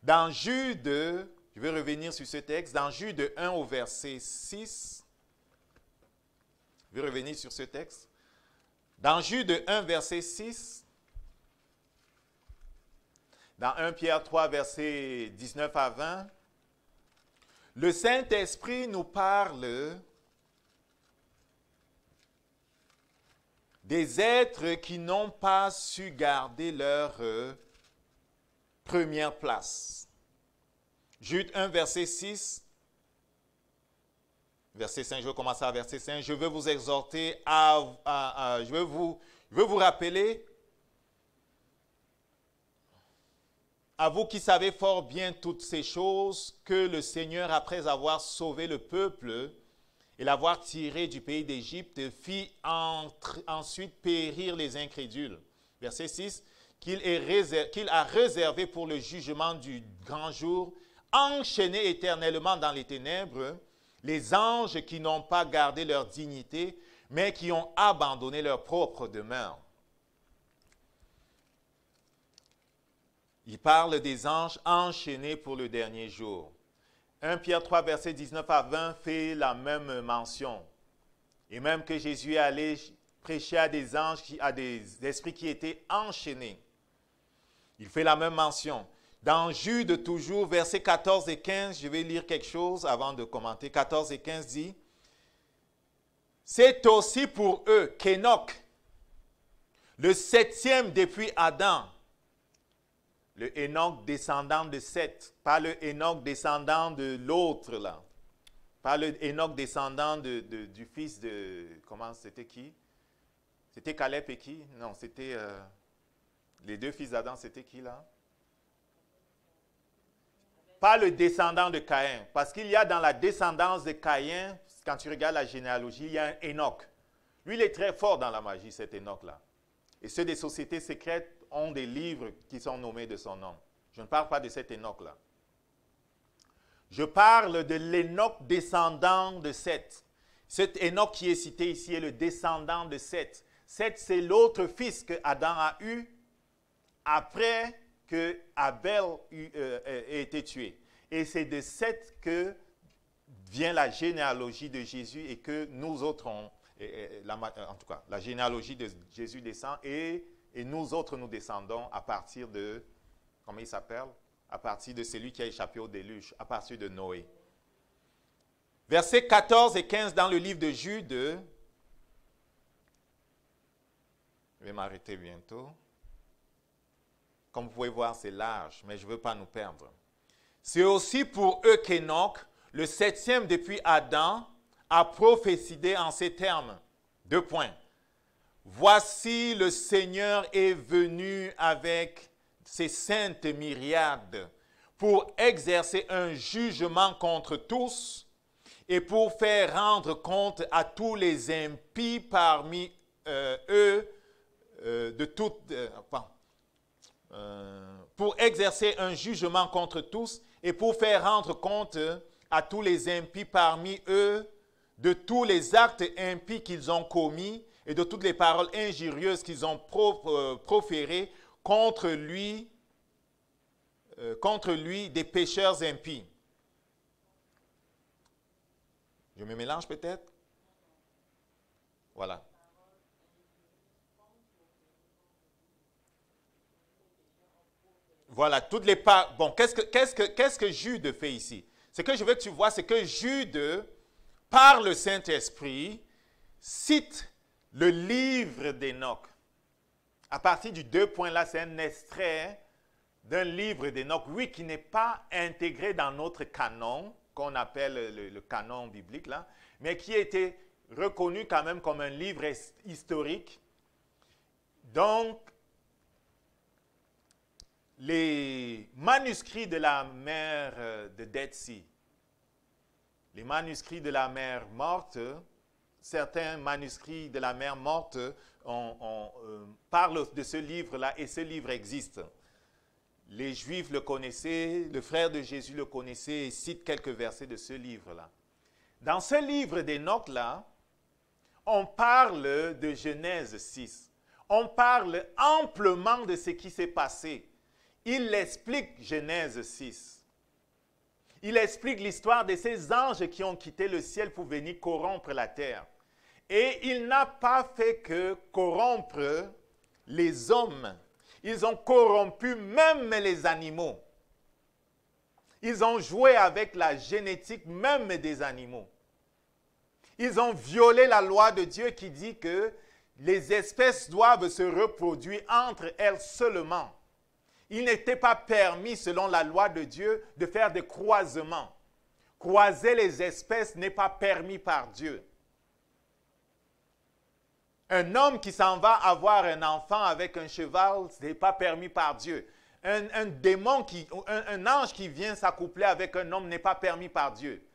Dans Jude, je vais revenir sur ce texte, dans Jude 1 au verset 6, je vais revenir sur ce texte. Dans Jude 1, verset 6, dans 1 Pierre 3, verset 19 à 20, le Saint-Esprit nous parle des êtres qui n'ont pas su garder leur première place. Jude 1, verset 6, verset 5, je vais commencer à verset 5. Je veux vous exhorter je veux vous rappeler, à vous qui savez fort bien toutes ces choses, que le Seigneur, après avoir sauvé le peuple et l'avoir tiré du pays d'Égypte, fit ensuite périr les incrédules. Verset 6, qu'il a réservé pour le jugement du grand jour enchaînés éternellement dans les ténèbres, les anges qui n'ont pas gardé leur dignité, mais qui ont abandonné leur propre demeure. Il parle des anges enchaînés pour le dernier jour. 1 Pierre 3, versets 19 à 20 fait la même mention. Et même que Jésus est allé prêcher à des anges, à des esprits qui étaient enchaînés. Il fait la même mention. Dans Jude toujours, versets 14 et 15, je vais lire quelque chose avant de commenter. 14 et 15 dit, « C'est aussi pour eux qu'Enoch, le 7e depuis Adam, le Enoch descendant de Seth, pas le Enoch descendant de l'autre là, pas le Enoch descendant du fils de, comment c'était qui? C'était Caleb et qui? Non, c'était les deux fils d'Adam, c'était qui là? Pas le descendant de Caïn, parce qu'il y a dans la descendance de Caïn, quand tu regardes la généalogie, il y a un Enoch. Lui, il est très fort dans la magie, cet Enoch-là. Et ceux des sociétés secrètes ont des livres qui sont nommés de son nom. Je ne parle pas de cet Enoch-là. Je parle de l'Enoch descendant de Seth. Cet Enoch qui est cité ici est le descendant de Seth. Seth, c'est l'autre fils que Adam a eu après que Abel ait été tué. Et c'est de Seth que vient la généalogie de Jésus et que nous autres, en tout cas, la généalogie de Jésus descend et nous autres, nous descendons à partir de, comment il s'appelle? À partir de celui qui a échappé au déluge, à partir de Noé. Versets 14 et 15 dans le livre de Jude. Je vais m'arrêter bientôt. Comme vous pouvez voir, c'est large, mais je ne veux pas nous perdre. C'est aussi pour eux qu'Enoch, le 7e depuis Adam, a prophétisé en ces termes. 2 points. Voici le Seigneur est venu avec ses saintes myriades pour exercer un jugement contre tous et pour faire rendre compte à tous les impies parmi eux de toutes... pour exercer un jugement contre tous et pour faire rendre compte à tous les impies parmi eux de tous les actes impies qu'ils ont commis et de toutes les paroles injurieuses qu'ils ont proférées contre lui des pécheurs impies. Je me mélange peut-être? Voilà. Voilà, toutes les paroles. Bon, qu'est-ce que Jude fait ici? Ce que je veux que tu vois, c'est que Jude, par le Saint-Esprit, cite le livre d'Enoch. À partir du 2 points là, c'est un extrait d'un livre d'Enoch, oui, qui n'est pas intégré dans notre canon, qu'on appelle le canon biblique, là, mais qui a été reconnu quand même comme un livre historique. Donc, les manuscrits de la mer de Dead Sea, les manuscrits de la mer morte, certains manuscrits de la mer morte parlent de ce livre-là et ce livre existe. Les Juifs le connaissaient, le frère de Jésus le connaissait et cite quelques versets de ce livre-là. Dans ce livre d'Enoch-là, on parle de Genèse 6. On parle amplement de ce qui s'est passé. Il explique Genèse 6. Il explique l'histoire de ces anges qui ont quitté le ciel pour venir corrompre la terre. Et il n'a pas fait que corrompre les hommes. Ils ont corrompu même les animaux. Ils ont joué avec la génétique même des animaux. Ils ont violé la loi de Dieu qui dit que les espèces doivent se reproduire entre elles seulement. Il n'était pas permis, selon la loi de Dieu, de faire des croisements. Croiser les espèces n'est pas permis par Dieu. Un homme qui s'en va avoir un enfant avec un cheval, ce n'est pas permis par Dieu. Un démon, un ange qui vient s'accoupler avec un homme n'est pas permis par Dieu.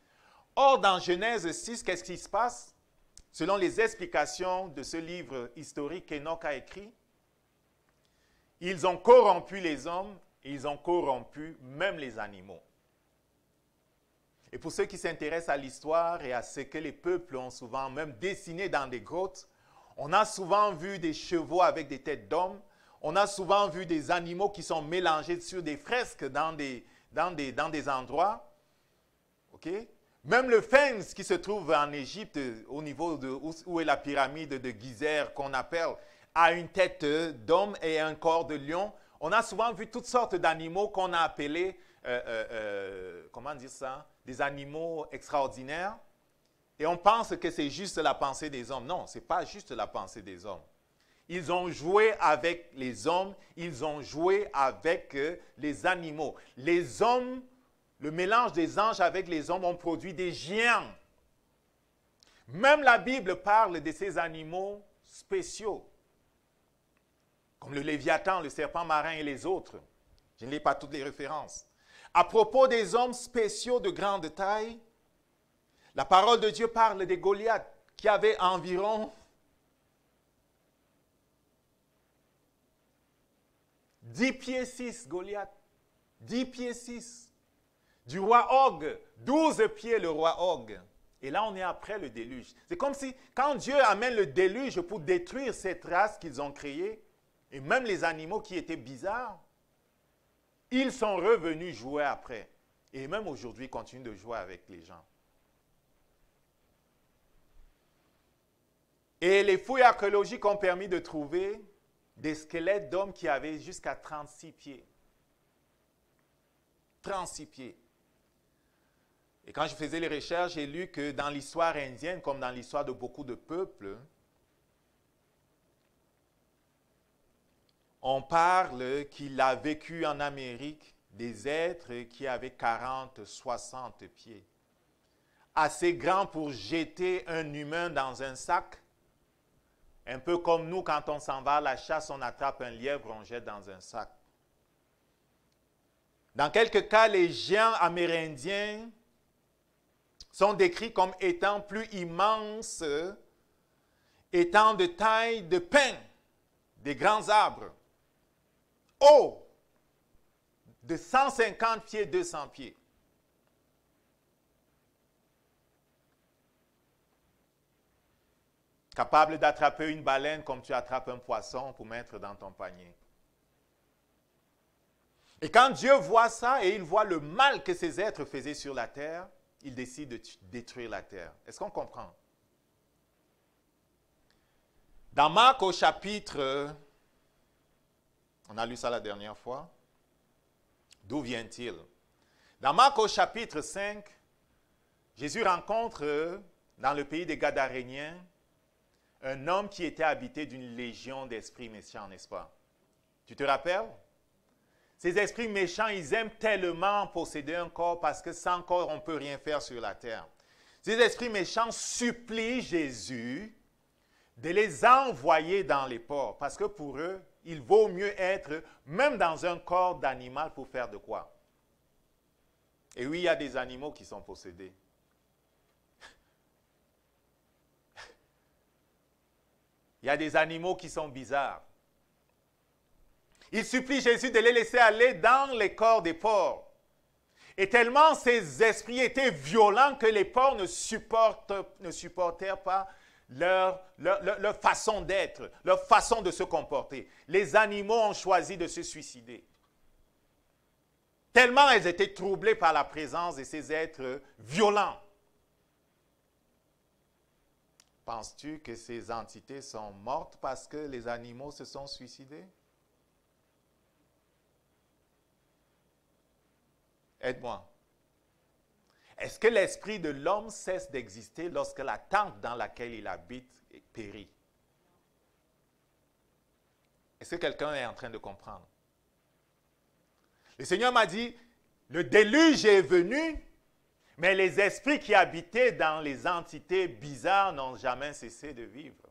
Or, dans Genèse 6, qu'est-ce qui se passe? Selon les explications de ce livre historique qu'Enoch a écrit, ils ont corrompu les hommes et ils ont corrompu même les animaux. Et pour ceux qui s'intéressent à l'histoire et à ce que les peuples ont souvent même dessiné dans des grottes, on a souvent vu des chevaux avec des têtes d'hommes. On a souvent vu des animaux qui sont mélangés sur des fresques dans des endroits. OK? Même le Sphinx qui se trouve en Égypte, au niveau de où est la pyramide de Gizeh qu'on appelle, a une tête d'homme et un corps de lion. On a souvent vu toutes sortes d'animaux qu'on a appelés, comment dire ça, des animaux extraordinaires. Et on pense que c'est juste la pensée des hommes. Non, ce n'est pas juste la pensée des hommes. Ils ont joué avec les hommes, ils ont joué avec les animaux. Les hommes, le mélange des anges avec les hommes ont produit des géants. Même la Bible parle de ces animaux spéciaux, comme le Léviathan, le serpent marin et les autres. Je ne lis pas toutes les références. À propos des hommes spéciaux de grande taille, la parole de Dieu parle des Goliaths qui avaient environ 10 pieds 6, Goliath. 10 pieds 6. Du roi Og, 12 pieds le roi Og. Et là, on est après le déluge. C'est comme si, quand Dieu amène le déluge pour détruire cette race qu'ils ont créée, et même les animaux qui étaient bizarres, ils sont revenus jouer après. Et même aujourd'hui, ils continuent de jouer avec les gens. Et les fouilles archéologiques ont permis de trouver des squelettes d'hommes qui avaient jusqu'à 36 pieds. 36 pieds. Et quand je faisais les recherches, j'ai lu que dans l'histoire indienne, comme dans l'histoire de beaucoup de peuples, on parle qu'il a vécu en Amérique des êtres qui avaient 40, 60 pieds. Assez grands pour jeter un humain dans un sac. Un peu comme nous, quand on s'en va à la chasse, on attrape un lièvre, on jette dans un sac. Dans quelques cas, les géants amérindiens sont décrits comme étant plus immenses, étant de taille de pin, des grands arbres, hauts, de 150 pieds, 200 pieds. Capable d'attraper une baleine comme tu attrapes un poisson pour mettre dans ton panier. Et quand Dieu voit ça et il voit le mal que ces êtres faisaient sur la terre, il décide de détruire la terre. Est-ce qu'on comprend? Dans Marc au chapitre, on a lu ça la dernière fois, d'où vient-il? Dans Marc au chapitre 5, Jésus rencontre dans le pays des Gadaréniens un homme qui était habité d'une légion d'esprits méchants, n'est-ce pas? Tu te rappelles? Ces esprits méchants, ils aiment tellement posséder un corps parce que sans corps, on ne peut rien faire sur la terre. Ces esprits méchants supplient Jésus de les envoyer dans les ports parce que pour eux, il vaut mieux être même dans un corps d'animal pour faire de quoi? Et oui, il y a des animaux qui sont possédés. Il y a des animaux qui sont bizarres. Il supplie Jésus de les laisser aller dans les corps des porcs. Et tellement ces esprits étaient violents que les porcs ne supportèrent pas leur façon d'être, leur façon de se comporter. Les animaux ont choisi de se suicider. Tellement ils étaient troublés par la présence de ces êtres violents. Penses-tu que ces entités sont mortes parce que les animaux se sont suicidés? Aide-moi. Est-ce que l'esprit de l'homme cesse d'exister lorsque la tente dans laquelle il habite périt? Est-ce que quelqu'un est en train de comprendre? Le Seigneur m'a dit, le déluge est venu, mais les esprits qui habitaient dans les entités bizarres n'ont jamais cessé de vivre.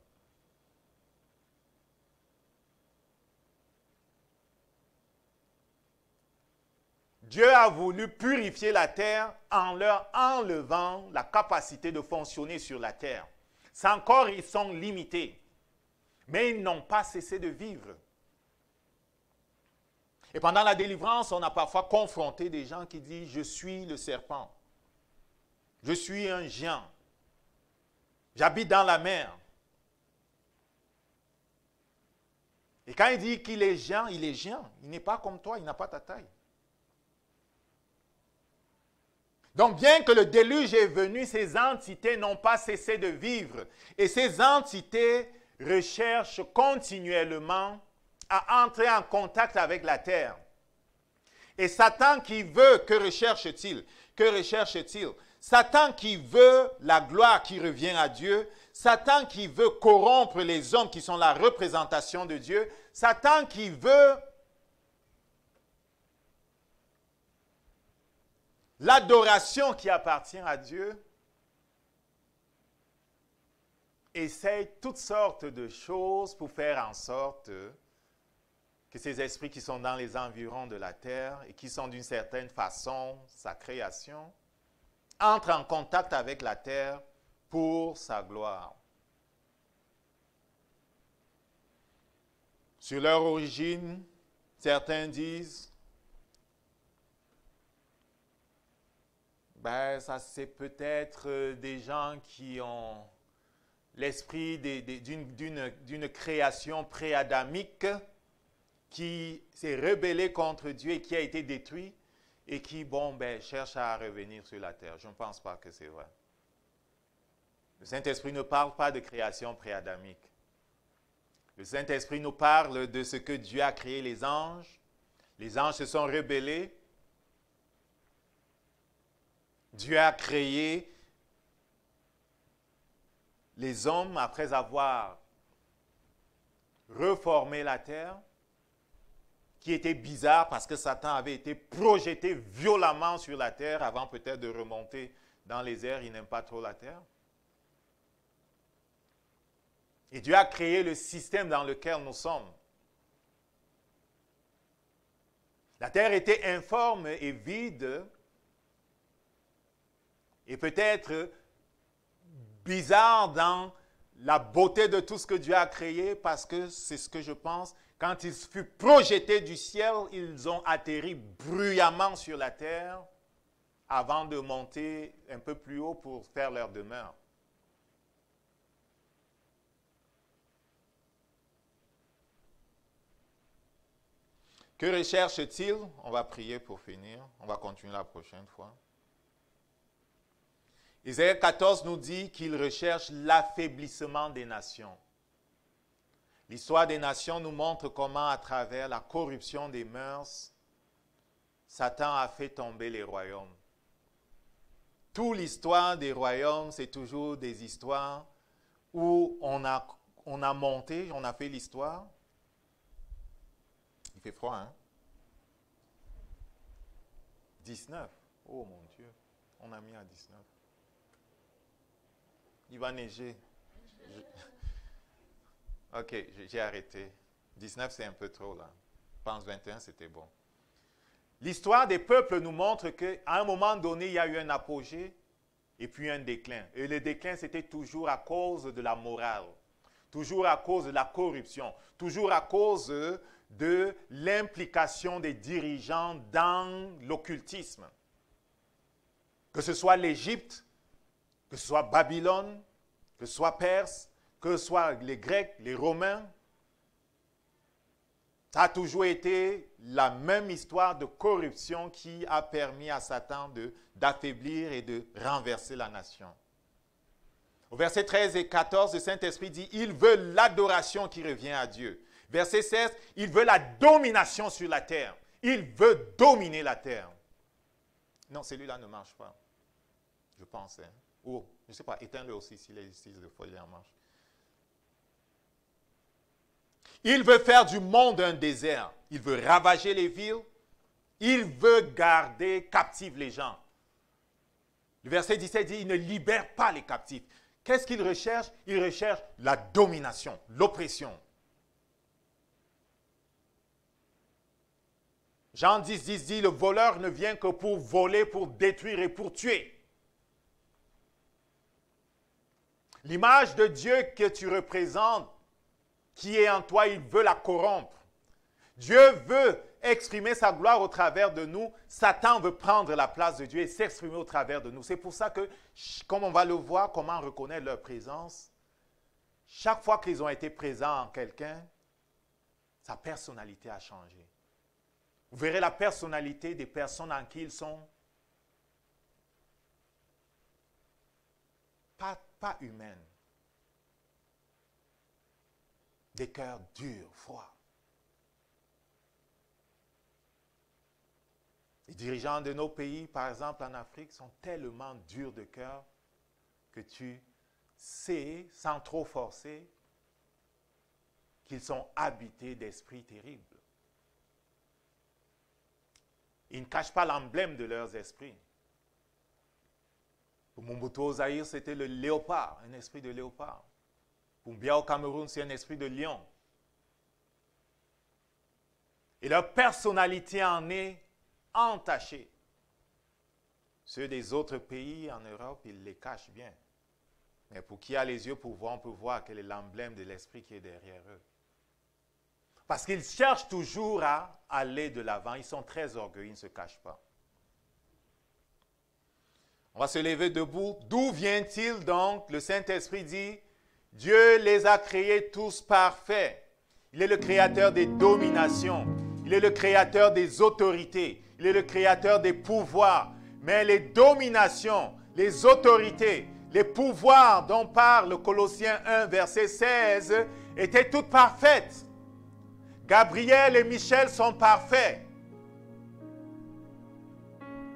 Dieu a voulu purifier la terre en leur enlevant la capacité de fonctionner sur la terre. C'est encore, ils sont limités, mais ils n'ont pas cessé de vivre. Et pendant la délivrance, on a parfois confronté des gens qui disent « Je suis le serpent ». Je suis un géant. J'habite dans la mer. Et quand il dit qu'il est géant, il est géant. Il n'est pas comme toi, il n'a pas ta taille. Donc, bien que le déluge est venu, ces entités n'ont pas cessé de vivre. Et ces entités recherchent continuellement à entrer en contact avec la terre. Et Satan qui veut, que recherche-t-il? Que recherche-t-il? Satan qui veut la gloire qui revient à Dieu, Satan qui veut corrompre les hommes qui sont la représentation de Dieu, Satan qui veut l'adoration qui appartient à Dieu, essaye toutes sortes de choses pour faire en sorte que ces esprits qui sont dans les environs de la terre et qui sont d'une certaine façon sa création, entrent en contact avec la terre pour sa gloire. Sur leur origine, certains disent, ça c'est peut-être des gens qui ont l'esprit d'une création pré-adamique qui s'est rebellé contre Dieu et qui a été détruit et qui, cherche à revenir sur la terre. Je ne pense pas que c'est vrai. Le Saint-Esprit ne parle pas de création pré-adamique. Le Saint-Esprit nous parle de ce que Dieu a créé les anges. Les anges se sont rebellés. Dieu a créé les hommes après avoir reformé la terre, qui était bizarre parce que Satan avait été projeté violemment sur la terre avant peut-être de remonter dans les airs. Il n'aime pas trop la terre. Et Dieu a créé le système dans lequel nous sommes. La terre était informe et vide et peut-être bizarre dans la beauté de tout ce que Dieu a créé, parce que c'est ce que je pense. Quand ils furent projetés du ciel, ils ont atterri bruyamment sur la terre avant de monter un peu plus haut pour faire leur demeure. Que recherche-t-il? On va prier pour finir. On va continuer la prochaine fois. Isaïe 14 nous dit qu'il recherche l'affaiblissement des nations. L'histoire des nations nous montre comment, à travers la corruption des mœurs, Satan a fait tomber les royaumes. Toute l'histoire des royaumes, c'est toujours des histoires où on a monté, on a fait l'histoire. Il fait froid, hein? 19. Oh mon Dieu, on a mis à 19. Il va neiger. Ok, j'ai arrêté. 19, c'est un peu trop là. Je pense 21, c'était bon. L'histoire des peuples nous montre qu'à un moment donné, il y a eu un apogée et puis un déclin. Et le déclin, c'était toujours à cause de la morale, toujours à cause de la corruption, toujours à cause de l'implication des dirigeants dans l'occultisme. Que ce soit l'Égypte, que ce soit Babylone, que ce soit Perse, que ce soit les Grecs, les Romains, ça a toujours été la même histoire de corruption qui a permis à Satan d'affaiblir et de renverser la nation. Au verset 13 et 14, le Saint-Esprit dit, il veut l'adoration qui revient à Dieu. Verset 16, il veut la domination sur la terre. Il veut dominer la terre. Non, celui-là ne marche pas. Je pense. Hein. Ou, je ne sais pas, éteins-le aussi s'il est ici, de fois il en marche. Il veut faire du monde un désert. Il veut ravager les villes. Il veut garder captifs les gens. Le verset 17 dit, il ne libère pas les captifs. Qu'est-ce qu'il recherche? Il recherche la domination, l'oppression. Jean 10, 10 dit, le voleur ne vient que pour voler, pour détruire et pour tuer. L'image de Dieu que tu représentes, qui est en toi, il veut la corrompre. Dieu veut exprimer sa gloire au travers de nous. Satan veut prendre la place de Dieu et s'exprimer au travers de nous. C'est pour ça que, comme on va le voir, comment reconnaître leur présence, chaque fois qu'ils ont été présents en quelqu'un, sa personnalité a changé. Vous verrez la personnalité des personnes en qui ils sont pas humaines. Des cœurs durs, froids. Les dirigeants de nos pays, par exemple en Afrique, sont tellement durs de cœur que tu sais, sans trop forcer, qu'ils sont habités d'esprits terribles. Ils ne cachent pas l'emblème de leurs esprits. Pour Mobutu au Zaïre, c'était le léopard, un esprit de léopard. Pour Biya au Cameroun, c'est un esprit de lion. Et leur personnalité en est entachés. Ceux des autres pays en Europe, ils les cachent bien. Mais pour qui a les yeux pour voir, on peut voir quel est l'emblème de l'esprit qui est derrière eux. Parce qu'ils cherchent toujours à aller de l'avant. Ils sont très orgueilleux, ils ne se cachent pas. On va se lever debout. D'où vient-il donc? Le Saint-Esprit dit, Dieu les a créés tous parfaits. Il est le créateur des dominations. Il est le créateur des autorités. Il est le créateur des pouvoirs. Mais les dominations, les autorités, les pouvoirs dont parle Colossiens 1, verset 16, étaient toutes parfaites. Gabriel et Michel sont parfaits.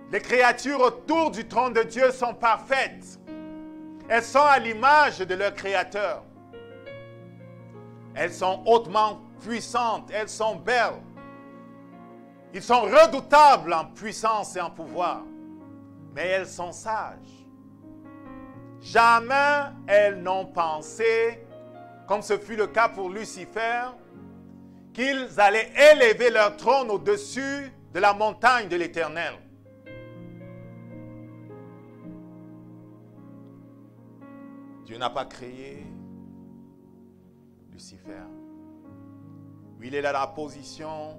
Les créatures autour du trône de Dieu sont parfaites. Elles sont à l'image de leur Créateur. Elles sont hautement puissantes. Elles sont belles. Ils sont redoutables en puissance et en pouvoir. Mais elles sont sages. Jamais elles n'ont pensé, comme ce fut le cas pour Lucifer, qu'ils allaient élever leur trône au-dessus de la montagne de l'Éternel. Dieu n'a pas créé Lucifer. Oui, il est dans la position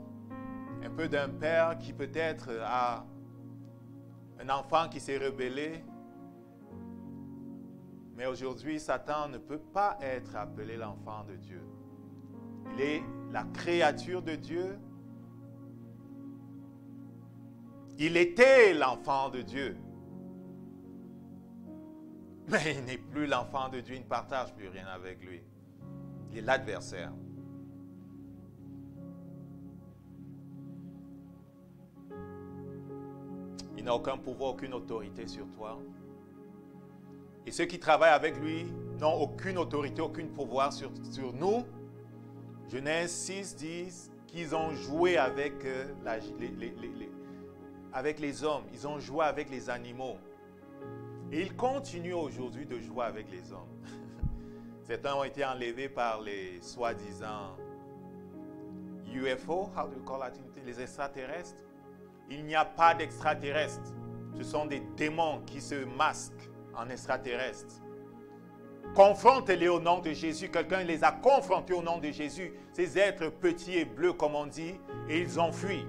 un peu d'un père qui peut-être a un enfant qui s'est rebellé. Mais aujourd'hui, Satan ne peut pas être appelé l'enfant de Dieu. Il est la créature de Dieu. Il était l'enfant de Dieu. Mais il n'est plus l'enfant de Dieu, il ne partage plus rien avec lui. Il est l'adversaire. Il n'a aucun pouvoir, aucune autorité sur toi. Et ceux qui travaillent avec lui n'ont aucune autorité, aucun pouvoir sur nous. Genèse 6 dit qu'ils ont joué avec, avec les hommes. Ils ont joué avec les animaux. Et ils continuent aujourd'hui de jouer avec les hommes. Certains ont été enlevés par les soi-disant UFO, how do you call that? Les extraterrestres. Il n'y a pas d'extraterrestres. Ce sont des démons qui se masquent en extraterrestres. Confronte-les au nom de Jésus. Quelqu'un les a confrontés au nom de Jésus. Ces êtres petits et bleus, comme on dit, et ils ont fui.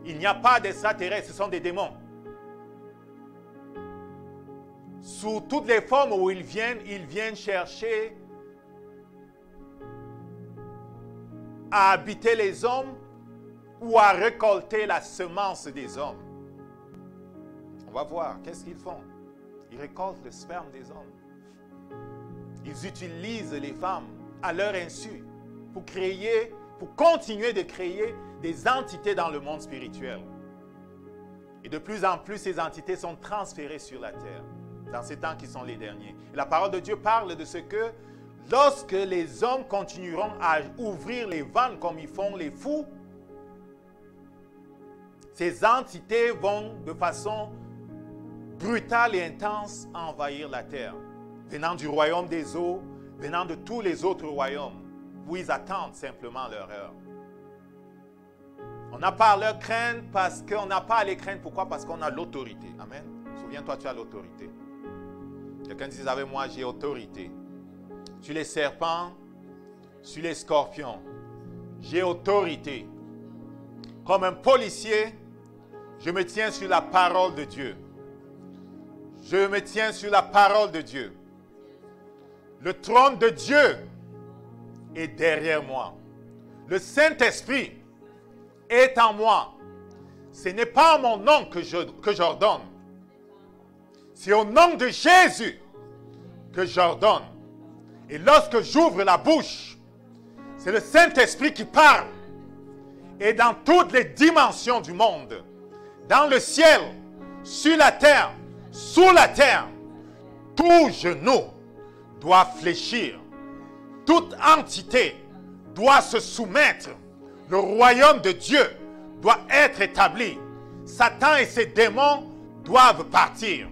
Il n'y a pas d'extraterrestres, ce sont des démons. Sous toutes les formes où ils viennent chercher à habiter les hommes ou à récolter la semence des hommes. On va voir, qu'est-ce qu'ils font? Ils récoltent le sperme des hommes. Ils utilisent les femmes à leur insu pour continuer de créer des entités dans le monde spirituel. Et de plus en plus, ces entités sont transférées sur la terre, dans ces temps qui sont les derniers. Et la parole de Dieu parle de ce que lorsque les hommes continueront à ouvrir les vannes comme ils font les fous, ces entités vont de façon brutale et intense envahir la terre, venant du royaume des eaux, venant de tous les autres royaumes, où ils attendent simplement leur heure. On n'a pas à leur craindre parce qu'on n'a pas à les craindre. Pourquoi? Parce qu'on a l'autorité. Amen. Souviens-toi, tu as l'autorité. Quelqu'un dit avec moi, j'ai autorité. Sur les serpents, sur les scorpions. j'ai autorité. Comme un policier, je me tiens sur la parole de Dieu. Je me tiens sur la parole de Dieu. Le trône de Dieu est derrière moi. Le Saint-Esprit est en moi. Ce n'est pas en mon nom que j'ordonne. C'est au nom de Jésus que j'ordonne. Et lorsque j'ouvre la bouche, c'est le Saint-Esprit qui parle. Et dans toutes les dimensions du monde, dans le ciel, sur la terre, sous la terre, tout genou doit fléchir. Toute entité doit se soumettre. Le royaume de Dieu doit être établi. Satan et ses démons doivent partir.